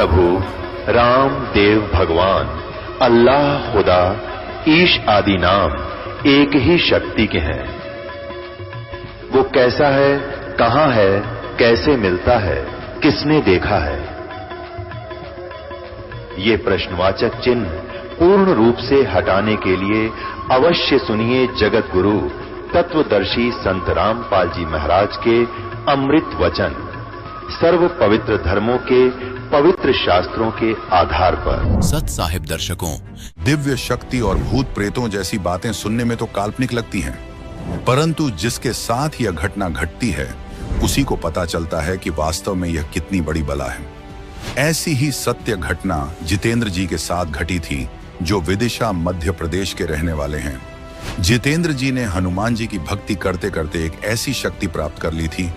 प्रभु राम देव भगवान अल्लाह खुदा ईश आदि नाम एक ही शक्ति के हैं। वो कैसा है, कहां है, कैसे मिलता है, किसने देखा है? ये प्रश्नवाचक चिन्ह पूर्ण रूप से हटाने के लिए अवश्य सुनिए जगत गुरु तत्वदर्शी संत रामपाल जी महाराज के अमृत वचन, सर्व पवित्र धर्मों के पवित्र शास्त्रों के आधार पर। सत साहिब दर्शकों, दिव्य शक्ति और भूत प्रेतों जैसी बातें सुनने में तो काल्पनिक लगती हैं, परंतु जिसके साथ यह घटना घटती है उसी को पता चलता है कि वास्तव में यह कितनी बड़ी बला है। ऐसी ही सत्य घटना जितेंद्र जी के साथ घटी थी, जो विदिशा मध्य प्रदेश के रहने वाले हैं। जितेंद्र जी ने हनुमान जी की भक्ति करते करते एक ऐसी शक्ति प्राप्त कर ली थी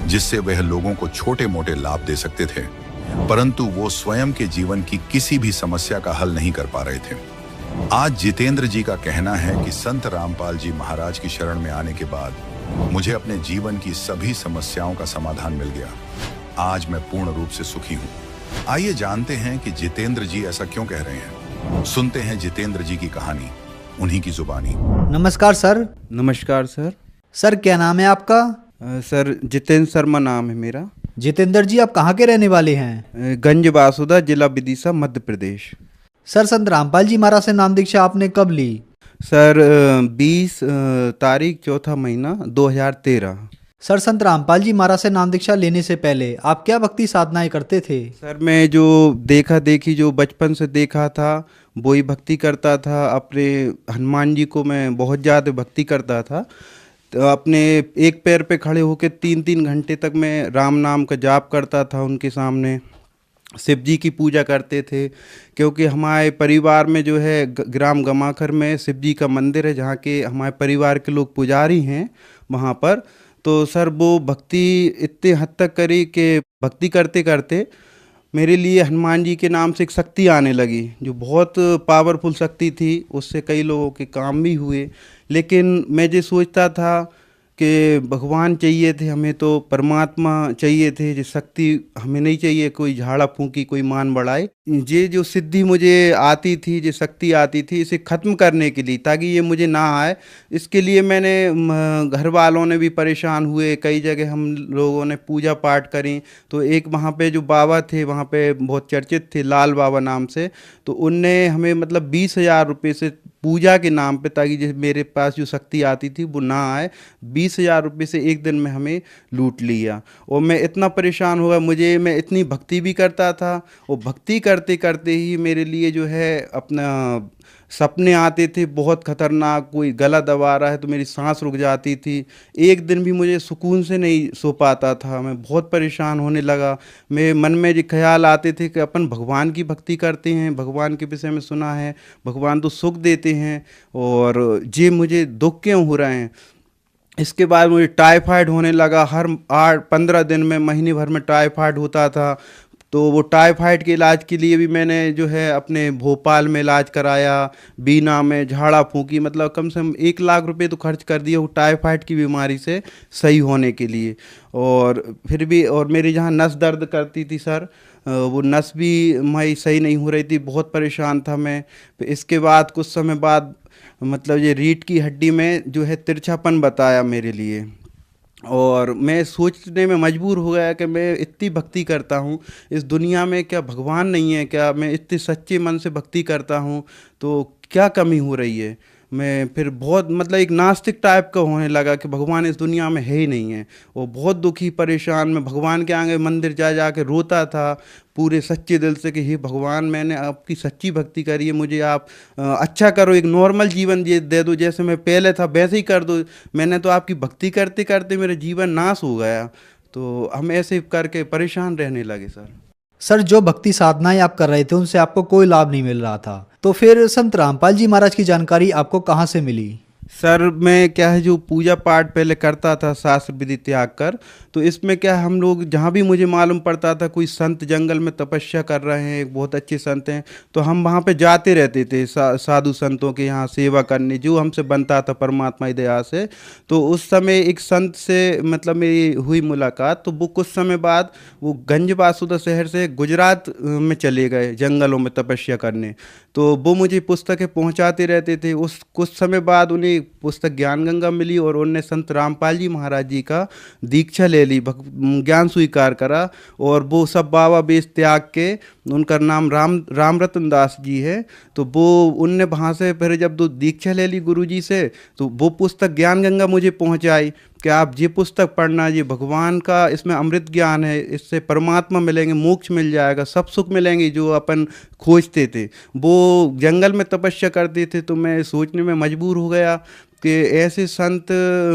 जिससे वह लोगों को छोटे मोटे लाभ दे सकते थे, परंतु वो स्वयं के जीवन की किसी भी समस्या का हल नहीं कर पा रहे थे। आज जितेंद्र जी का कहना है कि संत रामपाल जी महाराज की शरण में आने के बाद मुझे अपने जीवन की सभी समस्याओं का समाधान मिल गया। आज मैं पूर्ण रूप से सुखी हूँ। आइए जानते हैं कि जितेंद्र जी ऐसा क्यों कह रहे हैं। सुनते हैं जितेंद्र जी की कहानी, उन्हीं की जुबानी। नमस्कार सर। नमस्कार सर। सर क्या नाम है आपका? सर जितेंद्र शर्मा नाम है मेरा। जितेंद्र जी आप कहाँ के रहने वाले हैं? गंज बासुदा, जिला विदिशा, मध्य प्रदेश। सर संत रामपाल जी महाराज से नाम दीक्षा आपने कब ली? सर 20 तारीख 4था महीना 2013। सर संत रामपाल जी महाराज से नाम दीक्षा लेने से पहले आप क्या भक्ति साधनाएं करते थे? सर मैं जो जो बचपन से देखा था वो ही भक्ति करता था। अपने हनुमान जी को मैं बहुत ज़्यादा भक्ति करता था। तो अपने एक पैर पे खड़े होकर 3-3 घंटे तक मैं राम नाम का जाप करता था। उनके सामने शिव जी की पूजा करते थे, क्योंकि हमारे परिवार में जो है ग्राम गमाखर में शिव जी का मंदिर है, जहाँ के हमारे परिवार के लोग पुजारी हैं वहाँ पर। तो सर वो भक्ति इतने हद तक करी कि भक्ति करते करते मेरे लिए हनुमान जी के नाम से एक शक्ति आने लगी, जो बहुत पावरफुल शक्ति थी। उससे कई लोगों के काम भी हुए, लेकिन मैं ये सोचता था कि भगवान चाहिए थे हमें, तो परमात्मा चाहिए थे। जो शक्ति हमें नहीं चाहिए कोई झाड़ा फूंकी, कोई मान बढ़ाए। ये जो सिद्धि मुझे आती थी, जो शक्ति आती थी, इसे ख़त्म करने के लिए, ताकि ये मुझे ना आए, इसके लिए मैंने घर वालों ने भी परेशान हुए। कई जगह हम लोगों ने पूजा पाठ करी। तो एक वहाँ पे जो बाबा थे, वहाँ पे बहुत चर्चित थे, लाल बाबा नाम से, तो उनने हमें मतलब 20,000 रुपये से पूजा के नाम पे, ताकि जो मेरे पास जो शक्ति आती थी वो ना आए, 20,000 रुपये से एक दिन में हमें लूट लिया। और मैं इतना परेशान हुआ, मैं इतनी भक्ति भी करता था, और भक्ति करते करते ही मेरे लिए जो है अपना सपने आते थे बहुत खतरनाक। कोई गला दबा रहा है तो मेरी सांस रुक जाती थी। एक दिन भी मुझे सुकून से नहीं सो पाता था। मैं बहुत परेशान होने लगा। मेरे मन में जो ख्याल आते थे कि अपन भगवान की भक्ति करते हैं, भगवान के विषय में सुना है, भगवान तो सुख देते हैं, और ये मुझे दुख क्यों हो रहे हैं। इसके बाद मुझे टाइफाइड होने लगा। हर 8-15 दिन में, महीने भर में टाइफाइड होता था। तो वो टाइफाइड के इलाज के लिए भी मैंने जो है अपने भोपाल में इलाज कराया, बीना में झाड़ा फूंकी, मतलब कम से कम 1 लाख रुपए तो खर्च कर दिए वो टाइफाइड की बीमारी से सही होने के लिए। और फिर भी, और मेरी जहाँ नस दर्द करती थी सर, वो नस भी मैं सही नहीं हो रही थी। बहुत परेशान था मैं। इसके बाद कुछ समय बाद मतलब ये रीढ़ की हड्डी में जो है तिरछापन बताया मेरे लिए, और मैं सोचने में मजबूर हो गया कि मैं इतनी भक्ति करता हूँ, इस दुनिया में क्या भगवान नहीं है क्या? मैं इतने सच्चे मन से भक्ति करता हूँ तो क्या कमी हो रही है? मैं फिर बहुत मतलब एक नास्तिक टाइप का होने लगा कि भगवान इस दुनिया में है ही नहीं है। वो बहुत दुखी परेशान, मैं भगवान के आगे मंदिर जा के रोता था पूरे सच्चे दिल से कि हे भगवान, मैंने आपकी सच्ची भक्ति करी है, मुझे आप अच्छा करो, एक नॉर्मल जीवन दे दो, जैसे मैं पहले था वैसे ही कर दो। मैंने तो आपकी भक्ति करते करते मेरा जीवन नाश हो गया। तो हम ऐसे करके परेशान रहने लगे सर जो भक्ति साधनाएं आप कर रहे थे उनसे आपको कोई लाभ नहीं मिल रहा था, तो फिर संत रामपाल जी महाराज की जानकारी आपको कहाँ से मिली? सर मैं क्या है जो पूजा पाठ पहले करता था शास्त्र विधि त्याग कर, तो इसमें क्या है, हम लोग जहाँ भी मुझे मालूम पड़ता था कोई संत जंगल में तपस्या कर रहे हैं, एक बहुत अच्छे संत हैं, तो हम वहाँ पे जाते रहते थे साधु संतों के यहाँ सेवा करने, जो हमसे बनता था परमात्मा की दया से। तो उस समय एक संत से मतलब मेरी हुई मुलाकात, तो वो कुछ समय बाद वो गंज बासुदा शहर से गुजरात में चले गए जंगलों में तपस्या करने। तो वो मुझे पुस्तकें पहुंचाते रहते थे। उस कुछ समय बाद उन्हें पुस्तक ज्ञान गंगा मिली और उन्होंने संत रामपाल जी महाराज जी का दीक्षा ले ली, ज्ञान स्वीकार करा, और वो सब बाबा बेस त्याग के, उनका नाम राम रतन दास जी है। तो वो उनने वहाँ से फिर जब दो दीक्षा ले ली गुरु जी से, तो वो पुस्तक ज्ञान गंगा मुझे पहुँचाई कि आप ये पुस्तक पढ़ना, ये भगवान का इसमें अमृत ज्ञान है, इससे परमात्मा मिलेंगे, मोक्ष मिल जाएगा, सब सुख मिलेंगे जो अपन खोजते थे। वो जंगल में तपस्या करते थे, तो मैं सोचने में मजबूर हो गया कि ऐसे संत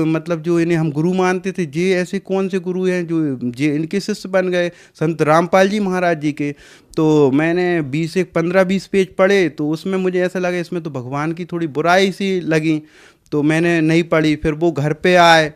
मतलब जो इन्हें हम गुरु मानते थे, ये ऐसे कौन से गुरु हैं जो ये इनके शिष्य बन गए, संत रामपाल जी महाराज जी के। तो मैंने 15-20 पेज पढ़े, तो उसमें मुझे ऐसा लगा इसमें तो भगवान की थोड़ी बुराई सी लगी, तो मैंने नहीं पढ़ी। फिर वो घर पे आए,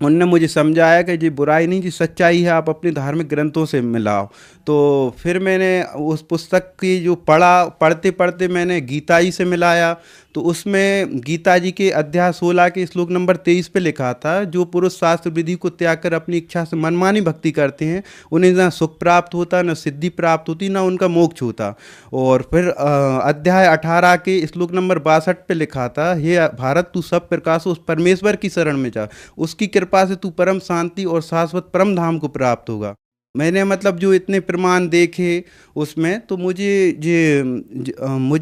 उनने मुझे समझाया कि ये बुराई नहीं, जी सच्चाई है, आप अपने धार्मिक ग्रंथों से मिलाओ। तो फिर मैंने उस पुस्तक की जो पढ़ते पढ़ते मैंने गीता जी से मिलाया। तो उसमें गीता जी के अध्याय 16 के श्लोक नंबर 23 पे लिखा था, जो पुरुष शास्त्र विधि को त्याग कर अपनी इच्छा से मनमानी भक्ति करते हैं, उन्हें ना सुख प्राप्त होता, ना सिद्धि प्राप्त होती, ना उनका मोक्ष होता। और फिर अध्याय 18 के श्लोक नंबर 62 पे लिखा था, हे भारत तू सब प्रकाश उस परमेश्वर की शरण में जा, उसकी कृपा से तू परम शांति और शाश्वत परम धाम को प्राप्त होगा। मैंने मतलब जो इतने प्रमाण देखे उसमें, तो मुझे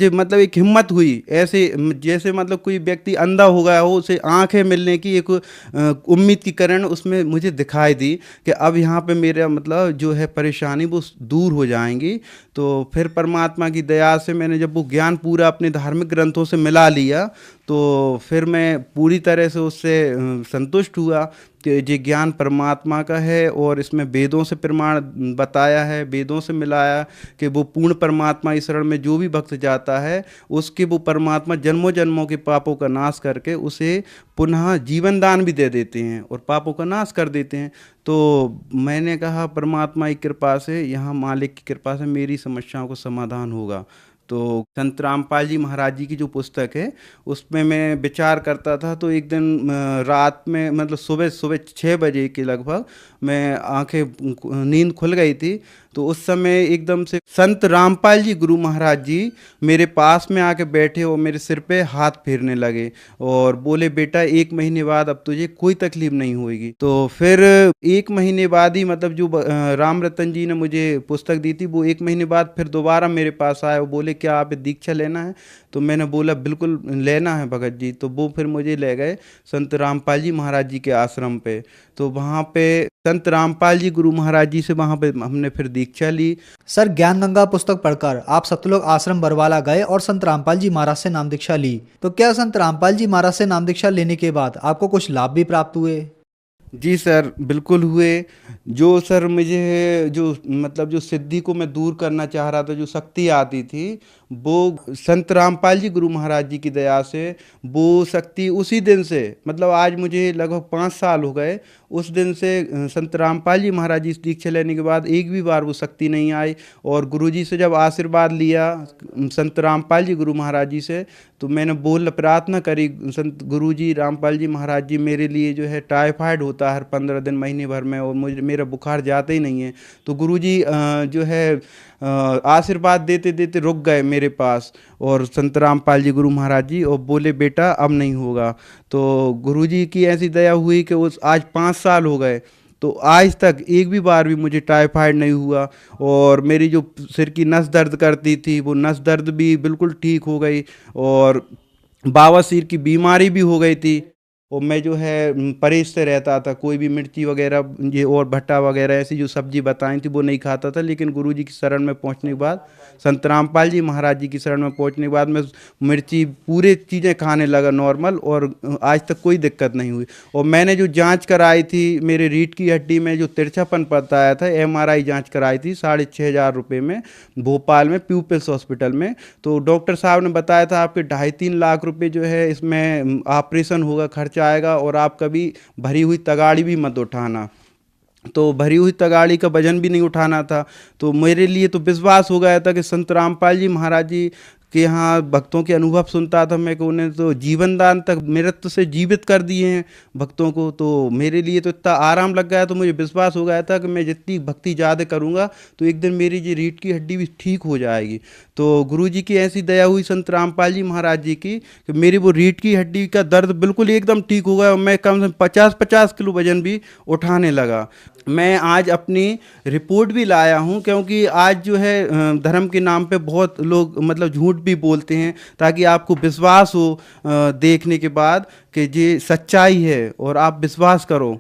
मतलब एक हिम्मत हुई, ऐसे जैसे मतलब कोई व्यक्ति अंधा हो गया हो, उसे आंखें मिलने की एक उम्मीद की किरण उसमें मुझे दिखाई दी कि अब यहाँ पे मेरा मतलब जो है परेशानी वो दूर हो जाएंगी। तो फिर परमात्मा की दया से मैंने जब वो ज्ञान पूरा अपने धार्मिक ग्रंथों से मिला लिया, तो फिर मैं पूरी तरह से उससे संतुष्ट हुआ कि ये ज्ञान परमात्मा का है, और इसमें वेदों से प्रमाण बताया है, वेदों से मिलाया कि वो पूर्ण परमात्मा की शरण में जो भी भक्त जाता है, उसके वो परमात्मा जन्मों जन्मों के पापों का नाश करके उसे पुनः जीवन दान भी दे देते हैं और पापों का नाश कर देते हैं। तो मैंने कहा परमात्मा की कृपा से, यहाँ मालिक की कृपा से मेरी समस्याओं को समाधान होगा। तो संत रामपाल जी महाराज जी की जो पुस्तक है उसमें मैं विचार करता था। तो एक दिन रात में मतलब सुबह 6 बजे के लगभग मैं नींद खुल गई थी, तो उस समय एकदम से संत रामपाल जी गुरु महाराज जी मेरे पास में आके बैठे और मेरे सिर पे हाथ फेरने लगे और बोले, बेटा 1 महीने बाद अब तुझे कोई तकलीफ नहीं होगी। तो फिर 1 महीने बाद ही मतलब जो राम रतन जी ने मुझे पुस्तक दी थी, वो 1 महीने बाद फिर दोबारा मेरे पास आए और बोले, क्या आप दीक्षा लेना है? तो मैंने बोला बिल्कुल लेना है भगत जी। तो वो फिर मुझे ले गए संत रामपाल जी महाराज जी के आश्रम पे। तो वहाँ पे संत रामपाल जी गुरु महाराज जी से वहाँ पे हमने फिर दीक्षा ली। सर, ज्ञान गंगा पुस्तक पढ़कर आप सतलोक आश्रम बरवाला गए और संत रामपाल जी महाराज से नाम दीक्षा ली। तो क्या संत रामपाल जी महाराज से नाम दीक्षा लेने के बाद आपको कुछ लाभ भी प्राप्त हुए? जी सर, बिल्कुल हुए। जो सर मुझे जो मतलब जो सिद्धि को मैं दूर करना चाह रहा था, जो शक्ति आती थी, वो संत रामपाल जी गुरु महाराज जी की दया से वो शक्ति उसी दिन से, मतलब आज मुझे लगभग 5 साल हो गए, उस दिन से संत रामपाल जी महाराज जी दीक्षा लेने के बाद एक भी बार वो शक्ति नहीं आई। और गुरु जी से जब आशीर्वाद लिया संत रामपाल जी गुरु महाराज जी से, तो मैंने प्रार्थना करी, संत गुरु जी रामपाल जी महाराज जी मेरे लिए जो है टाइफाइड होता है हर 15 दिन महीने भर में, और मेरा बुखार जाता ही नहीं है। तो गुरु जी जो है आशीर्वाद देते देते रुक गए मेरे पास, और संत रामपाल जी गुरु महाराज जी और बोले, बेटा अब नहीं होगा। तो गुरु जी की ऐसी दया हुई कि उस आज 5 साल हो गए, तो आज तक एक भी बार भी मुझे टाइफाइड नहीं हुआ। और मेरी जो सिर की नस दर्द करती थी, वो नस दर्द भी बिल्कुल ठीक हो गई, और बवासीर की बीमारी भी हो गई थी। और मैं जो है परहेज से रहता था, कोई भी मिर्ची वगैरह ये और भट्टा वगैरह ऐसी जो सब्जी बताई थी वो नहीं खाता था। लेकिन गुरुजी की शरण में पहुंचने के बाद, संत रामपाल जी महाराज जी की शरण में पहुंचने के बाद मैं मिर्ची पूरे चीज़ें खाने लगा नॉर्मल, और आज तक कोई दिक्कत नहीं हुई। और मैंने जो जांच कराई थी, मेरे रीढ़ की हड्डी में जो तिरछापन बताया था, MRI जांच कराई थी 6,500 रुपये में, भोपाल में प्यूपिल्स हॉस्पिटल में। तो डॉक्टर साहब ने बताया था आपके 2.5-3 लाख रुपए जो है इसमें ऑपरेशन होगा, खर्चा आएगा, और आप कभी भरी हुई तगाड़ी भी मत उठाना। तो भरी हुई तगाड़ी का वजन भी नहीं उठाना था। तो मेरे लिए तो विश्वास हो गया था कि संत रामपाल जी महाराज जी के यहाँ भक्तों के अनुभव सुनता था मैं, कि उन्हें तो जीवन दान तक मृत्यु से जीवित कर दिए हैं भक्तों को। तो मेरे लिए तो इतना आराम लग गया, तो मुझे विश्वास हो गया था कि मैं जितनी भक्ति ज़्यादा करूँगा तो एक दिन मेरी जी रीढ़ की हड्डी भी ठीक हो जाएगी। तो गुरु जी की ऐसी दया हुई संत रामपाल जी महाराज जी की कि मेरी वो रीढ़ की हड्डी का दर्द बिल्कुल एकदम ठीक हो गया, और मैं कम से कम 50-50 किलो वजन भी उठाने लगा। मैं आज अपनी रिपोर्ट भी लाया हूं, क्योंकि आज जो है धर्म के नाम पे बहुत लोग मतलब झूठ भी बोलते हैं, ताकि आपको विश्वास हो देखने के बाद कि ये सच्चाई है और आप विश्वास करो।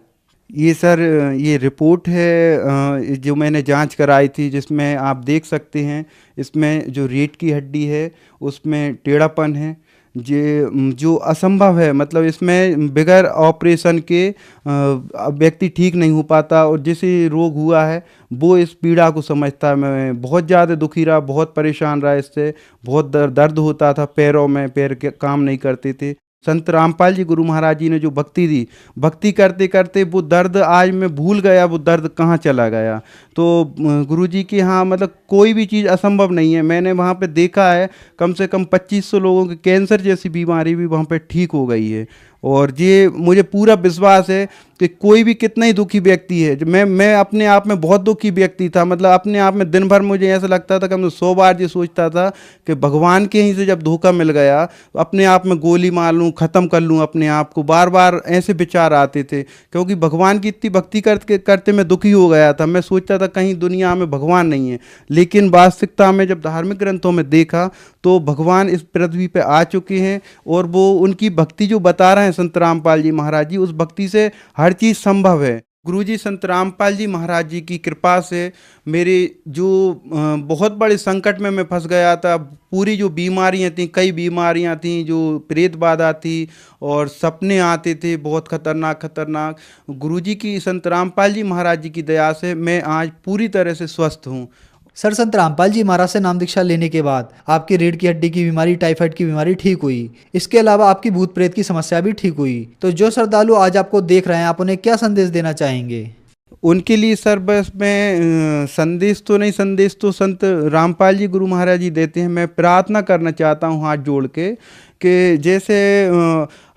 ये सर ये रिपोर्ट है जो मैंने जांच कराई थी, जिसमें आप देख सकते हैं इसमें जो रीढ़ की हड्डी है उसमें टेढ़ापन है, ये जो असंभव है, मतलब इसमें बगैर ऑपरेशन के व्यक्ति ठीक नहीं हो पाता। और जिसे रोग हुआ है वो इस पीड़ा को समझता है। मैं बहुत ज़्यादा दुखी रहा, बहुत परेशान रहा इससे, बहुत दर्द होता था पैरों में, पैर के काम नहीं करते थे। संत रामपाल जी गुरु महाराज जी ने जो भक्ति दी, भक्ति करते करते वो दर्द आज मैं भूल गया, वो दर्द कहाँ चला गया। तो गुरु जी के यहाँ मतलब कोई भी चीज़ असंभव नहीं है। मैंने वहाँ पे देखा है कम से कम 2500 लोगों के कैंसर जैसी बीमारी भी वहाँ पे ठीक हो गई है। और ये मुझे पूरा विश्वास है कि कोई भी कितना ही दुखी व्यक्ति है, मैं अपने आप में बहुत दुखी व्यक्ति था, मतलब अपने आप में दिन भर मुझे ऐसा लगता था कि मैं 100 बार ये सोचता था कि भगवान के ही से जब धोखा मिल गया तो अपने आप में गोली मार लूँ, ख़त्म कर लूँ अपने आप को, बार बार ऐसे विचार आते थे। क्योंकि भगवान की इतनी भक्ति करते करते मैं दुखी हो गया था। मैं सोचता था कहीं दुनिया में भगवान नहीं है, लेकिन वास्तविकता में जब धार्मिक ग्रंथों में देखा तो भगवान इस पृथ्वी पे आ चुके हैं, और वो उनकी भक्ति जो बता रहे हैं संत रामपाल जी महाराज जी, उस भक्ति से हर चीज़ संभव है। गुरुजी संत रामपाल जी महाराज जी की कृपा से मेरे जो बहुत बड़े संकट में मैं फंस गया था, पूरी जो बीमारियां थी, कई बीमारियां थी, जो प्रेत बाधा थी और सपने आते थे बहुत खतरनाक, गुरुजी की संत रामपाल जी महाराज जी की दया से मैं आज पूरी तरह से स्वस्थ हूँ। सर, संत रामपाल जी महाराज से नाम दीक्षा लेने के बाद आपकी रीढ़ की हड्डी की बीमारी, टाइफाइड की बीमारी ठीक हुई। इसके अलावा आपकी भूत प्रेत की समस्या भी ठीक हुई। तो जो श्रद्धालु आज आपको देख रहे हैं, आप उन्हें क्या संदेश देना चाहेंगे? उनके लिए सर बस मैं संदेश तो संत रामपाल जी गुरु महाराज जी देते हैं। मैं प्रार्थना करना चाहता हूँ हाथ जोड़ के कि जैसे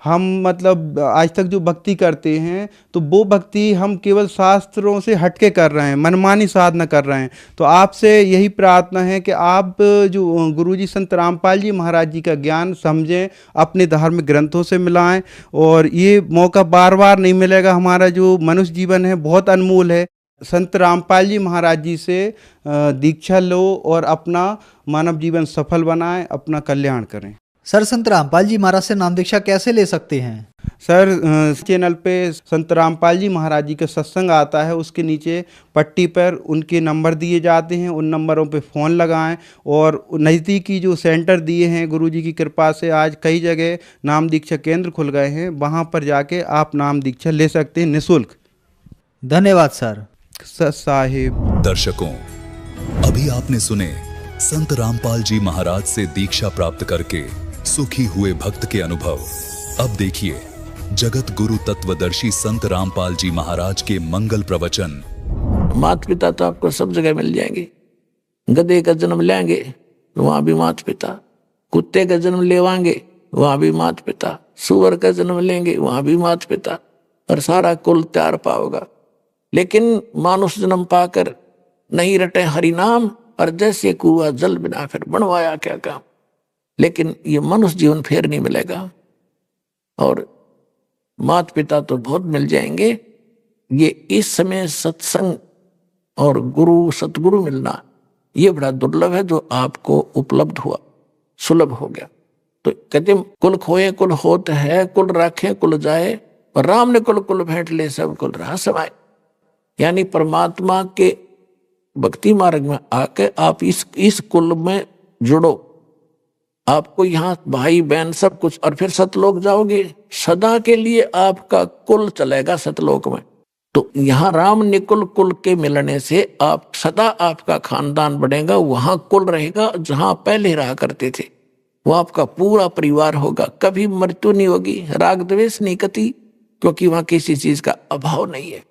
हम मतलब आज तक जो भक्ति करते हैं तो वो भक्ति हम केवल शास्त्रों से हटके कर रहे हैं, मनमानी साधना कर रहे हैं। तो आपसे यही प्रार्थना है कि आप जो गुरुजी संत रामपाल जी महाराज जी का ज्ञान समझें, अपने धार्मिक ग्रंथों से मिलाएं। और ये मौका बार बार नहीं मिलेगा। हमारा जो मनुष्य जीवन है बहुत अनमोल है। संत रामपाल जी महाराज जी से दीक्षा लो और अपना मानव जीवन सफल बनाएं, अपना कल्याण करें। सर, संत रामपाल जी महाराज से नाम दीक्षा कैसे ले सकते हैं? सर चैनल पे संत रामपाल जी महाराज जी का सत्संग आता है, उसके नीचे पट्टी पर उनके नंबर दिए जाते हैं, उन नंबरों पे फ़ोन लगाएं। और नज़दीकी जो सेंटर दिए हैं गुरुजी की कृपा से आज कई जगह नाम दीक्षा केंद्र खुल गए हैं, वहाँ पर जाके आप नाम दीक्षा ले सकते हैं निःशुल्क। धन्यवाद सर। साहिब दर्शकों, अभी आपने सुने संत रामपाल जी महाराज से दीक्षा प्राप्त करके सुखी हुए भक्त के अनुभव। अब देखिए जगत गुरु तत्वदर्शी संत रामपाल जी महाराज के मंगल प्रवचन। माता पिता तो आपको सब जगह मिल जाएंगे। गधे का जन्म लेंगे तो वहां भी माता पिता, कुत्ते का जन्म लेवांगे वहां भी माता पिता, सुअर का जन्म लेंगे वहां भी माता पिता, और सारा कुल तैयार पाओगा। लेकिन मानुष जन्म पाकर नहीं रटे हरि नाम, और जैसे कुआ जल बिना फिर बनवाया क्या काम। लेकिन ये मनुष्य जीवन फिर नहीं मिलेगा। और माता पिता तो बहुत मिल जाएंगे। ये इस समय सत्संग और गुरु सतगुरु मिलना ये बड़ा दुर्लभ है, जो आपको उपलब्ध हुआ, सुलभ हो गया। तो कहते कुल खोए कुल होत है, कुल राखे कुल जाए, और राम ने कुल कुल भेंट ले सब कुल रहा समाये। यानी परमात्मा के भक्ति मार्ग में आके आप इस कुल में जुड़ो, आपको यहाँ भाई बहन सब कुछ, और फिर सतलोक जाओगे, सदा के लिए आपका कुल चलेगा सतलोक में। तो यहाँ राम निकुल कुल के मिलने से आप सदा आपका खानदान बढ़ेगा, वहां कुल रहेगा जहां पहले रहा करते थे, वो आपका पूरा परिवार होगा, कभी मृत्यु नहीं होगी, राग द्वेष नहीं कती, क्योंकि वहां किसी चीज का अभाव नहीं है।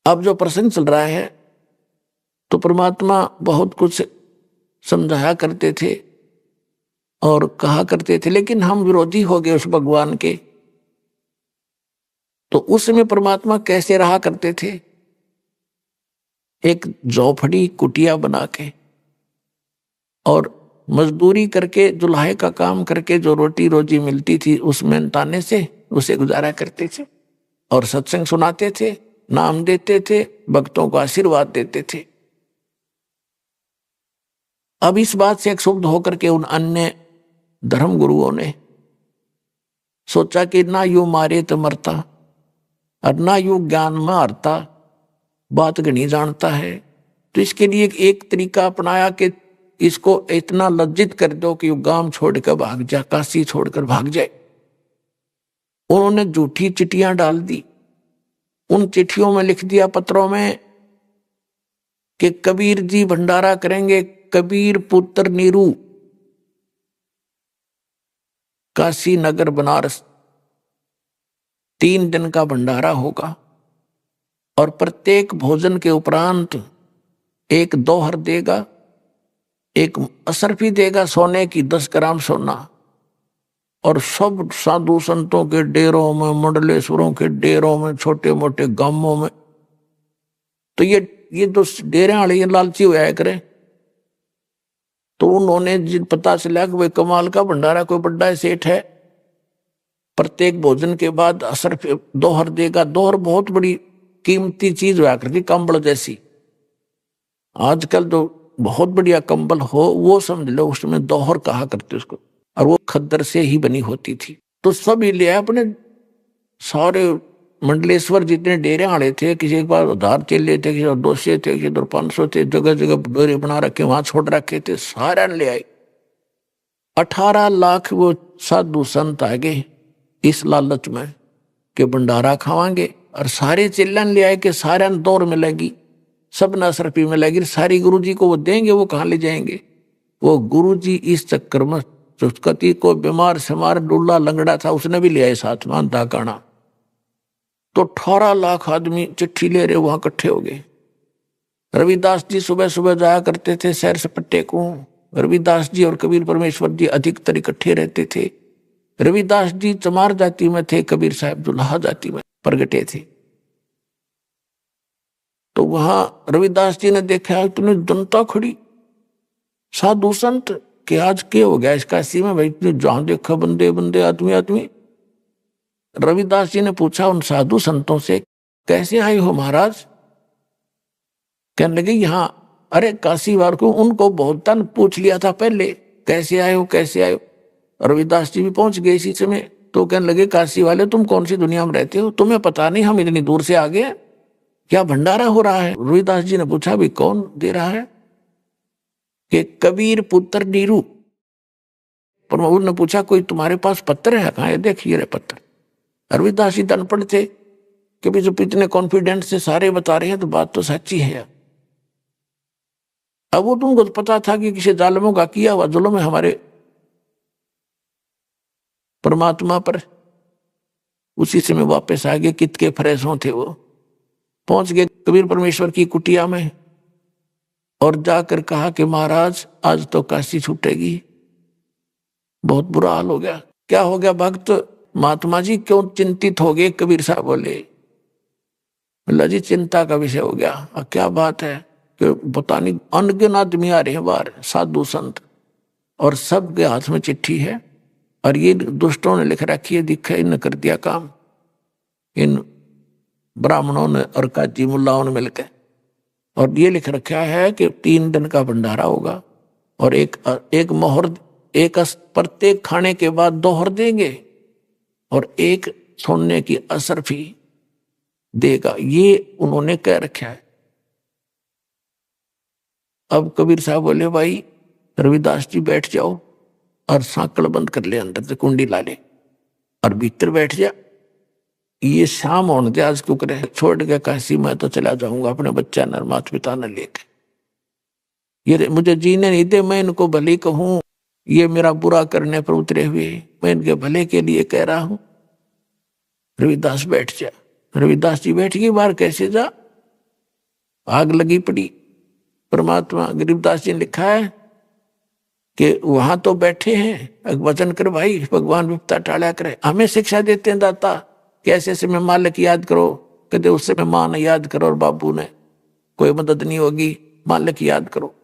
अब जो प्रसंग चल रहा है तो परमात्मा बहुत कुछ समझाया करते थे और कहा करते थे, लेकिन हम विरोधी हो गए उस भगवान के। तो उसमें परमात्मा कैसे रहा करते थे? एक झोपड़ी कुटिया बना के और मजदूरी करके, जुल्हे का काम करके जो रोटी रोजी मिलती थी उस मेहनताने से उसे गुजारा करते थे, और सत्संग सुनाते थे, नाम देते थे, भक्तों को आशीर्वाद देते थे। अब इस बात से क्षुब्ध होकर के उन अन्य धर्म गुरुओं ने सोचा कि ना यूं मारे तो मरता और ना यूं ज्ञान में हारता, बात नहीं जानता है, तो इसके लिए एक तरीका अपनाया कि इसको इतना लज्जित कर दो कि गांव छोड़कर भाग जाए, काशी छोड़कर भाग जाए। उन्होंने झूठी चिट्ठियां डाल दी, उन चिट्ठियों में लिख दिया पत्रों में कि कबीर जी भंडारा करेंगे, कबीर पुत्र नीरू, काशी नगर बनारस 3 दिन का भंडारा होगा, और प्रत्येक भोजन के उपरांत एक दोहर देगा, एक असरफी देगा सोने की 10 ग्राम सोना, और सब साधु संतों के डेरों में, मंडलेश्वरों के डेरों में, छोटे मोटे गांवों में। तो ये तो डेरे वाले लालची हुआ करे। तो उन्होंने जिन पता चला कि वे कमाल का भंडारा, कोई बड़ा सेठ है, प्रत्येक भोजन के बाद असरफी दोहर देगा। दोहर बहुत बड़ी कीमती चीज हुआ करती, कंबल जैसी। आजकल तो बहुत बढ़िया कंबल हो वो समझ लो, उसमें दोहर कहा करते उसको, और वो खद्दर से ही बनी होती थी। तो सब ही लिया अपने सारे मंडलेश्वर जितने डेरे वाले थे, किसी के पास 1000 चेले थे, किसी 200 थे, किसी 500 थे, जगह जगह डेरे बना रखे, वहां छोड़ रखे थे, सारे ले आए। 18 लाख वो साधु संत आ गए इस लालच में कि भंडारा खावांगे, और सारे चिल्लन ले आए कि सारे दौर मिलेगी, सब नसरफी मिलेगी, सारी गुरुजी को वो देंगे, वो कहाँ ले जाएंगे? वो गुरुजी इस चक्कर में कति को बीमार समार डुल्ला लंगड़ा था, उसने भी ले आए साथ में अंधा काना। तो 18 लाख आदमी चिट्ठी ले रहे वहां इकट्ठे हो गए। रविदास जी सुबह सुबह जाया करते थे सैर सपट्टे को। रविदास जी और कबीर परमेश्वर जी अधिकतर इकट्ठे रहते थे। रविदास जी चमार जाति में थे, कबीर साहब जुल्हा जाति में प्रगटे थे। तो वहां रविदास जी ने देखा इतनी जनता खड़ी, साधु संत के आज क्या हो गया इस काशी में भाई, इतनी जहां देखा बंदे बंदे, आदमी आदमी। रविदास जी ने पूछा उन साधु संतों से, कैसे आए हो महाराज? कहने लगे यहाँ, अरे काशी वार को उनको बहुत तन पूछ लिया था पहले, कैसे आए हो कैसे आए हो। रविदास जी भी पहुंच गए इसी समय। तो कहने लगे काशी वाले तुम कौन सी दुनिया में रहते हो, तुम्हें पता नहीं हम इतनी दूर से आ गए, क्या भंडारा हो रहा है? रविदास जी ने पूछा भी कौन दे रहा है? कि कबीर पुत्र नीरू। प्रभु ने पूछा कोई तुम्हारे पास पत्र है? कहा देखिए रे पत्र। रविदास जी अनपढ़ थे कि भी जो इतने कॉन्फिडेंस से सारे बता रहे हैं तो बात तो सच्ची है। अब वो तुमको पता था कि किसी जालिमों का किया हुआ जुल्म है हमारे परमात्मा पर। उसी से में वापस आ गए, कित के फरेसों थे वो। पहुंच गए कबीर परमेश्वर की कुटिया में और जाकर कहा कि महाराज आज तो काशी छूटेगी। बहुत बुरा हाल हो गया। क्या हो गया भक्त? महात्मा जी क्यों चिंतित हो गए? कबीर साहब बोले, अल्लाह जी चिंता का विषय हो गया। क्या बात है? कि पता नहीं अनगिन आदमी आ रहे हैं बाहर, साधु संत, और सबके हाथ में चिट्ठी है, और ये दुष्टों ने लिख रखी है, दिखा इन कर दिया काम इन ब्राह्मणों ने और काजी मुल्लाओं ने मिलकर। और ये लिख रखा है कि 3 दिन का भंडारा होगा, और एक मोहर, एक प्रत्येक खाने के बाद दोहर देंगे, और एक सोने की असरफी देगा, ये उन्होंने कह रखा है। अब कबीर साहब बोले भाई रविदास जी बैठ जाओ और सांकल बंद कर ले, अंदर से कुंडी ला ले और भीतर बैठ जा। ये शाम होने दे, आज क्यों करे, छोड़ के काशी मैं तो चला जाऊंगा अपने बच्चा न माता पिता न लेके। ये मुझे जीने नहीं दे, मैं इनको भले कहूं, ये मेरा बुरा करने पर उतरे हुए, मैं इनके भले के लिए कह रहा हूं। रविदास बैठ जा। रविदास जी बैठ गई बाहर, कैसे जा, आग लगी पड़ी। परमात्मा गरीबदास जी ने लिखा है कि वहां तो बैठे हैं, वचन कर भाई भगवान विपता टाड़ा करे। हमें शिक्षा देते हैं दाता कि ऐसे ऐसे में मालिक याद करो, कहते उससे में मां ने याद करो और बाबू ने, कोई मदद नहीं होगी, मालिक याद करो।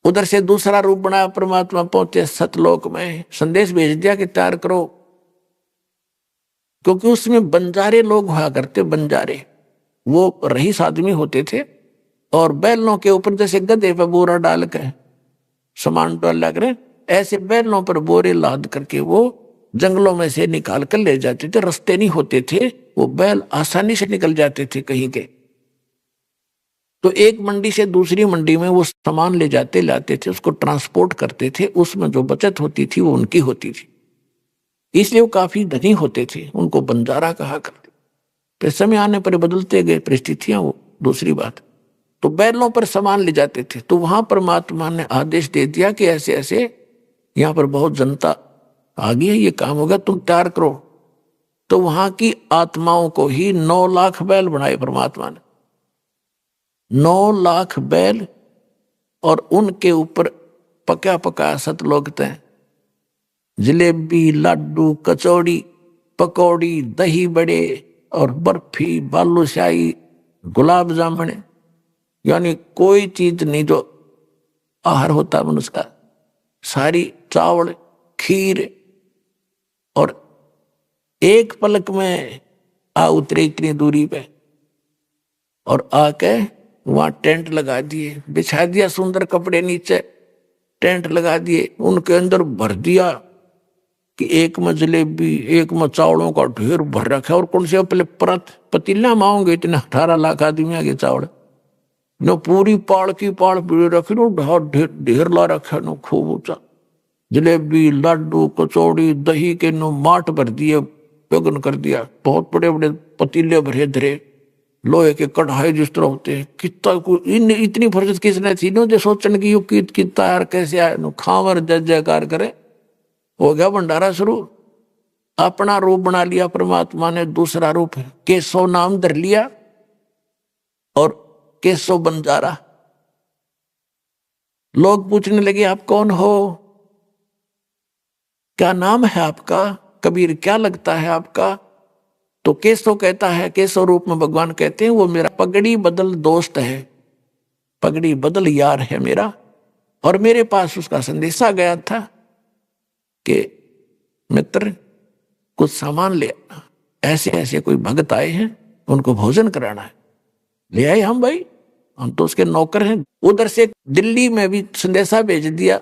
उधर से दूसरा रूप बनाया परमात्मा, पहुंचे सतलोक में, संदेश भेज दिया कि तैयार करो, क्योंकि उसमें बंजारे लोग हुआ करते, बंजारे वो रईस आदमी होते थे और बैलों के ऊपर जैसे गधे पे बोरा डाल के सामान डाला करें, ऐसे बैलों पर बोरे लाद करके वो जंगलों में से निकाल कर ले जाते थे। रास्ते नहीं होते थे, वो बैल आसानी से निकल जाते थे कहीं के। तो एक मंडी से दूसरी मंडी में वो सामान ले जाते लाते थे, उसको ट्रांसपोर्ट करते थे, उसमें जो बचत होती थी वो उनकी होती थी, इसलिए वो काफी धनी होते थे, उनको बंजारा कहा करते। फिर समय आने पर बदलते गए परिस्थितियां, वो दूसरी बात। तो बैलों पर सामान ले जाते थे। तो वहां परमात्मा ने आदेश दे दिया कि ऐसे ऐसे यहाँ पर बहुत जनता आ गई है, ये काम होगा, तुम तैयार करो। तो वहां की आत्माओं को ही 9 लाख बैल बनाए परमात्मा ने, 9 लाख बैल, और उनके ऊपर पका पका सतलोक तय, जलेबी, लाडू, कचौड़ी, पकौड़ी, दही बड़े और बर्फी, बालूशाही, गुलाब जामुन, यानी कोई चीज नहीं जो आहार होता मनुष्य का, सारी चावल, खीर। और एक पलक में आ उतरे इतनी दूरी पे, और आके वहां टेंट लगा दिए, बिछा दिया सुंदर कपड़े, नीचे टेंट लगा दिए, उनके अंदर भर दिया कि एक में जलेबी, एक में चावलों का ढेर भर रखा। और कौन से पहले पतीला मांगोगे, इतने 18 लाख आदमी आगे चावल नो, पूरी पाड़ की पाड़ पीड़े रखी नो, ढेर ला रखा नो, खूब ऊंचा जलेबी, लाडू, कचौड़ी, दही के नो माट भर दिए, गगन कर दिया। बहुत बड़े बड़े पतीले भरे धरे, लोहे के कढ़ाई जिस तरह होते हैं। कितना इतनी फुर्सत किसने थी नो, जो सोचने की युक्त कितना यार कैसे आए नो, खावर जय जयकार करे। हो गया भंडारा शुरू। अपना रूप बना लिया परमात्मा ने, दूसरा रूप केशव नाम धर लिया, और केशव बंजारा। लोग पूछने लगे आप कौन हो, क्या नाम है आपका, कबीर क्या लगता है आपका। तो केशव कहता है, केशव रूप में भगवान कहते हैं वो मेरा पगड़ी बदल दोस्त है, पगड़ी बदल यार है मेरा। और मेरे पास उसका संदेशा गया था कि मित्र कुछ सामान ले आना, ऐसे ऐसे कोई भगत आए हैं, उनको भोजन कराना है। ले आए हम भाई, हम तो उसके नौकर हैं। उधर से दिल्ली में भी संदेशा भेज दिया,